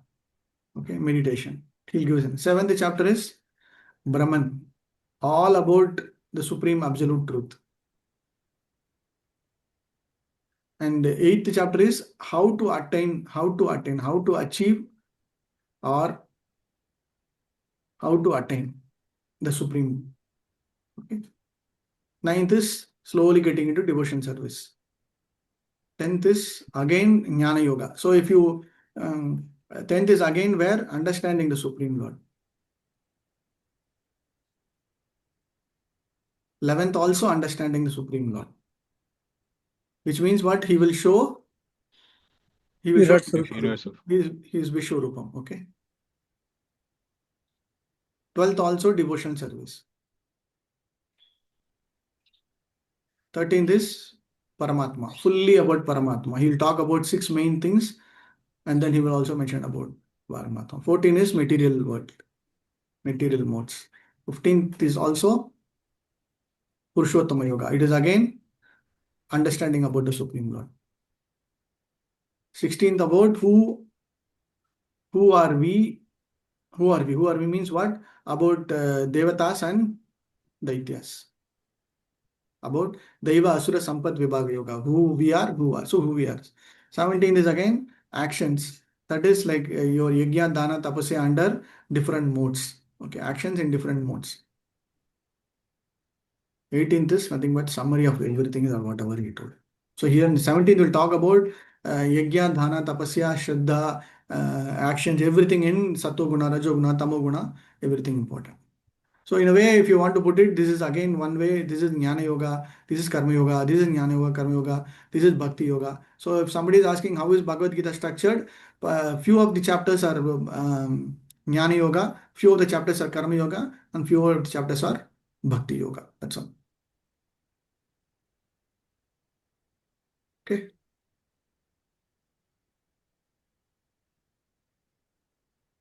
Okay, meditation. He'll give us. Seventh chapter is Brahman. All about the supreme absolute truth. And the eighth chapter is how to achieve, or how to attain the supreme. Okay. Ninth is slowly getting into devotion service. 10th is again jnana yoga. So if you 10th is again where understanding the supreme Lord. 11th also understanding the supreme Lord. Which means what? He will show. He will show Universal. his Vishwarupam. Okay. 12th also devotion service. 13th is Paramatma, fully about Paramatma. He will talk about 6 main things, and then he will also mention about Paramatma. 14 is material world, material modes. 15th is also Purushottama Yoga. It is again understanding about the Supreme Lord. 16th about who are we? Who are we? Who are we means what? About Devatas and Daityas. About Daiva Asura Sampat Vibhaga Yoga. Who we are, who are. So who we are. 17 is again actions. That is like your Yajna, Dana, Tapasya under different modes. Okay, actions in different modes. 18th is nothing but summary of everything or whatever he told. So here in 17th we'll talk about yajna, dhana, tapasya, shraddha, actions, everything in sattva guna, rajo guna, tamo guna, everything important. So in a way, if you want to put it, this is again one way. This is jnana yoga, this is karma yoga, this is jnana yoga, karma yoga, this is bhakti yoga. So if somebody is asking how is Bhagavad Gita structured, few of the chapters are jnana yoga, few of the chapters are karma yoga, and few of the chapters are bhakti yoga. That's all. Okay.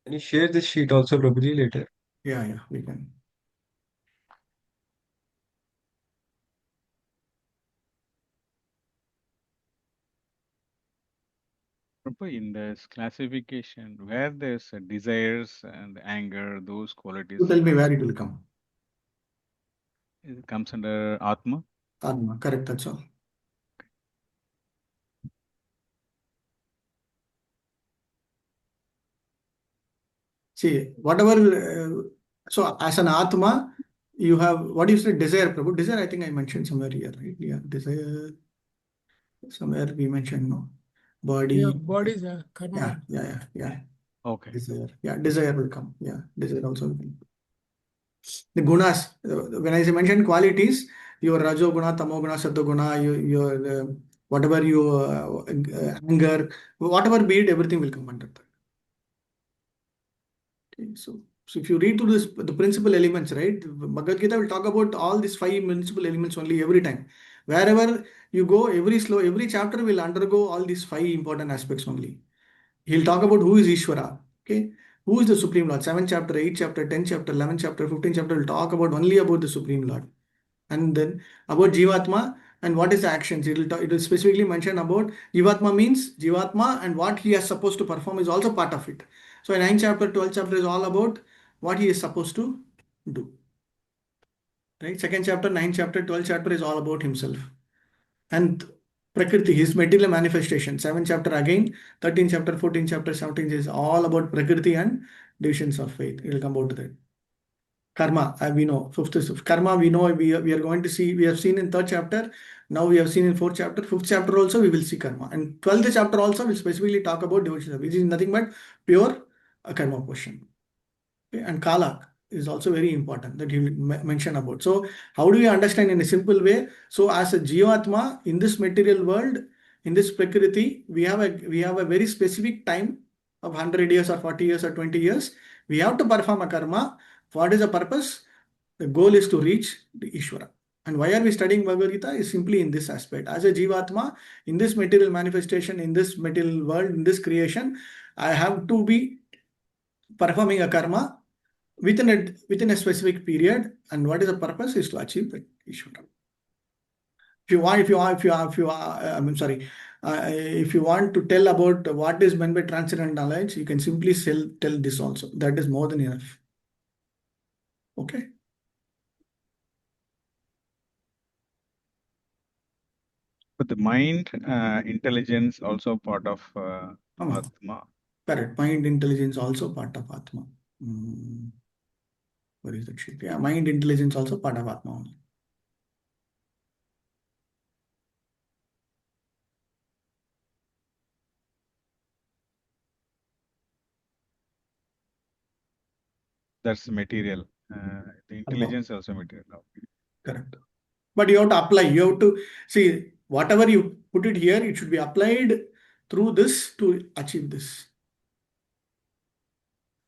Can you share this sheet also, Prabhuji, later? Yeah, we can. Prabhu, in this classification, where there's desires and anger, those qualities, You tell me where it will come. it comes under Atma. Atma, correct, that's all. See, whatever, so as an Atma, you have, what is the desire, Prabhu? Desire, I think I mentioned somewhere here, right? Yeah, desire, somewhere we mentioned, no? Body. Yeah, body is karma. Yeah. Okay. Desire. Yeah, desire will come. Yeah, desire also will come. The gunas, when I say mention qualities, your rajo guna, tamo guna, sattva guna, your whatever you anger, whatever be it, everything will come under that. Okay, so if you read through this, the principal elements, right? Bhagavad Gita will talk about all these 5 principal elements only every time. Wherever you go, every chapter will undergo all these 5 important aspects only. He'll talk about who is Ishvara. Okay, who is the Supreme Lord? 7th chapter, 8th chapter, 10th chapter, 11th chapter, 15th chapter will talk about only about the Supreme Lord. And then about Jivatma and what is the actions. It will specifically mention about Jivatma means Jivatma and what he is supposed to perform is also part of it. So in 9th chapter, 12th chapter is all about what he is supposed to do. Right? 2nd chapter, 9th chapter, 12th chapter is all about himself. And Prakriti, his material manifestation. 7th chapter again, 13th chapter, 14th chapter, 17th is all about Prakriti and divisions of faith. We will come out to that. Karma, we know. 5th is karma, we know we are going to see, we have seen in 3rd chapter. Now we have seen in 4th chapter. 5th chapter also we will see karma. And 12th chapter also will specifically talk about devotion, which is nothing but pure karma portion. Okay? And Kala is also very important that you mention about. So how do you understand in a simple way? So as a Jivatma in this material world, in this Prakriti, we have a very specific time of 100 years or 40 years or 20 years. We have to perform a karma. What is the purpose? The goal is to reach the Ishvara. And why are we studying Bhagavad Gita? Is simply in this aspect. As a Jivatma, in this material manifestation, in this material world, in this creation, I have to be performing a karma within a specific period, and what is the purpose is to achieve that Ishvara. If you want to tell about what is meant by transcendental knowledge, you can simply tell this also. That is more than enough. Okay. But the mind, intelligence also part of Atma. Correct. Mind, intelligence also part of Atma. Where is that sheet? Yeah, mind, intelligence also part of Atma only. That's material. The intelligence also material. Okay. Correct. But you have to apply. You have to see whatever you put it here, it should be applied through this to achieve this.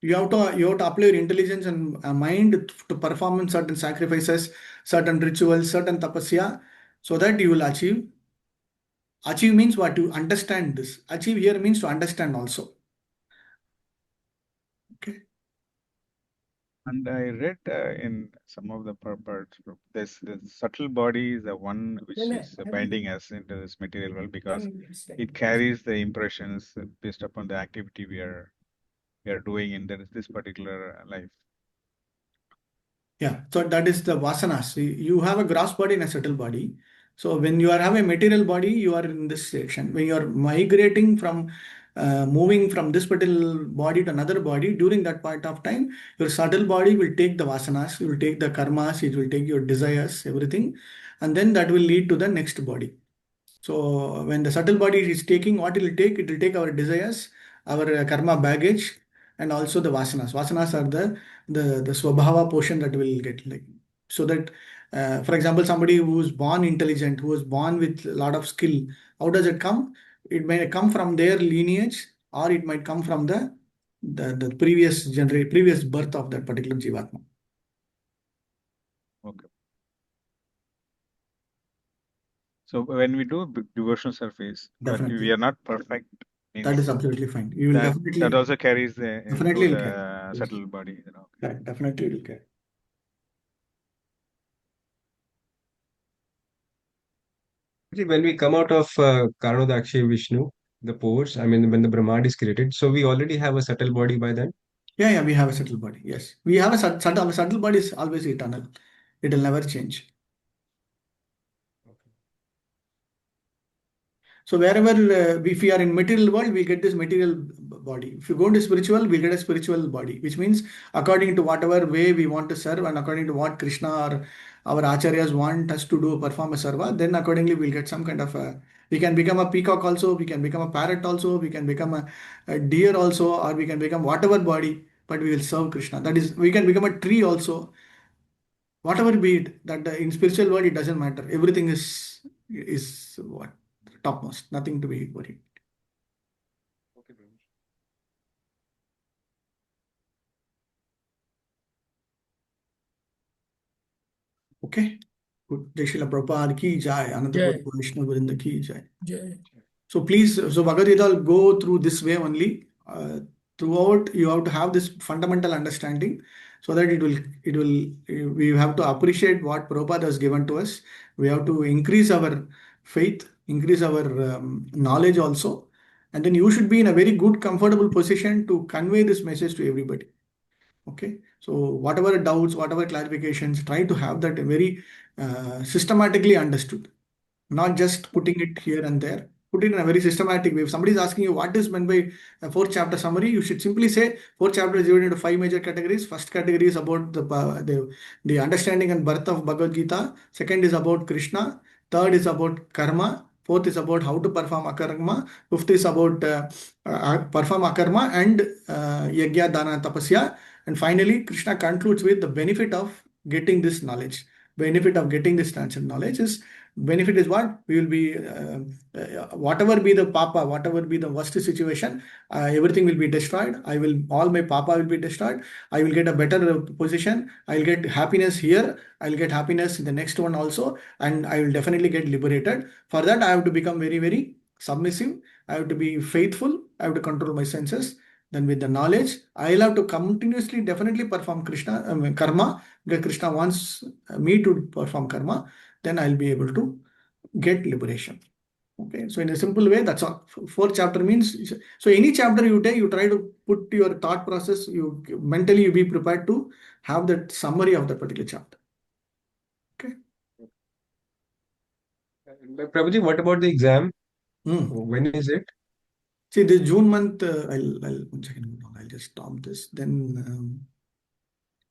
You have to apply your intelligence and mind to perform certain sacrifices, certain rituals, certain tapasya, so that you will achieve. Achieve means what? To understand this. Achieve here means to understand also. Okay. And I read in some of the parts, the subtle body is the one which is binding us into this material world because it carries the impressions based upon the activity we are doing in this particular life. Yeah, so that is the vasanas. You have a gross body and a subtle body. So when you have a material body, you are in this section. When you are migrating from moving from this particular body to another body, during that point of time, your subtle body will take the vasanas, it will take the karmas, it will take your desires, everything, and then that will lead to the next body. So when the subtle body is taking, what it will take our desires, our karma baggage, and also the vasanas. Vasanas are the swabhava portion that will get, like, so that for example, somebody who is born intelligent, who is born with a lot of skill, how does it come? It may come from their lineage, or it might come from the previous birth of that particular jivatma. Okay. So when we do devotional service, but we are not perfect, That means is absolutely fine. You will definitely. that also carries Definitely into will the carry. Yes. subtle body. You know. Correct. Definitely will carry. When we come out of Karanodakshi Vishnu, the pores, I mean, when the Brahmand is created, so we already have a subtle body by then. Yeah, we have a subtle body. Yes, we have a subtle body is always eternal. It will never change. So wherever, if we are in material world, we get this material body. If you go into spiritual, we get a spiritual body, which means according to whatever way we want to serve and according to what Krishna or our acharyas want us to do, perform a sarva, then accordingly we'll get some kind of we can become a peacock also, we can become a parrot also, we can become a deer also, or we can become whatever body, but we will serve Krishna. That is, we can become a tree also. Whatever be it, that in spiritual world, it doesn't matter. Everything is what? Topmost, nothing to be worried. Okay, Okay. Good. Jai Srila Prabhupada ki jai. Anantapur Vaishnava Vrinda ki jai. Jai. So please, so Bhagavad Gita will go through this way only. Throughout, you have to have this fundamental understanding, so that we have to appreciate what Prabhupada has given to us. We have to increase our faith, increase our knowledge also. And then you should be in a very good, comfortable position to convey this message to everybody. Okay. So whatever doubts, whatever clarifications, try to have that very systematically understood, not just putting it here and there. Put it in a very systematic way. If somebody is asking you what is meant by a fourth chapter summary, you should simply say fourth chapter is divided into 5 major categories. First category is about the understanding and birth of Bhagavad Gita. Second is about Krishna. Third is about karma. Fourth is about how to perform akarma. Fifth is about perform akarma and yajna, dana, tapasya. And finally, Krishna concludes with the benefit of getting this knowledge. Benefit of getting this transcendental knowledge is, benefit is what? We will be, whatever be the papa, whatever be the worst situation, everything will be destroyed. All my papa will be destroyed. I will get a better position. I will get happiness here. I will get happiness in the next one also. And I will definitely get liberated. For that, I have to become very, very submissive. I have to be faithful. I have to control my senses. Then with the knowledge, I'll have to continuously definitely perform karma, because Krishna wants me to perform karma, then I'll be able to get liberation. Okay, so in a simple way, that's all. Fourth chapter means, so any chapter you take, you try to put your thought process, you mentally you be prepared to have that summary of that particular chapter. Okay. Prabhuji, what about the exam? When is it? See, this June month, I'll 1 second, I'll just stop this. Then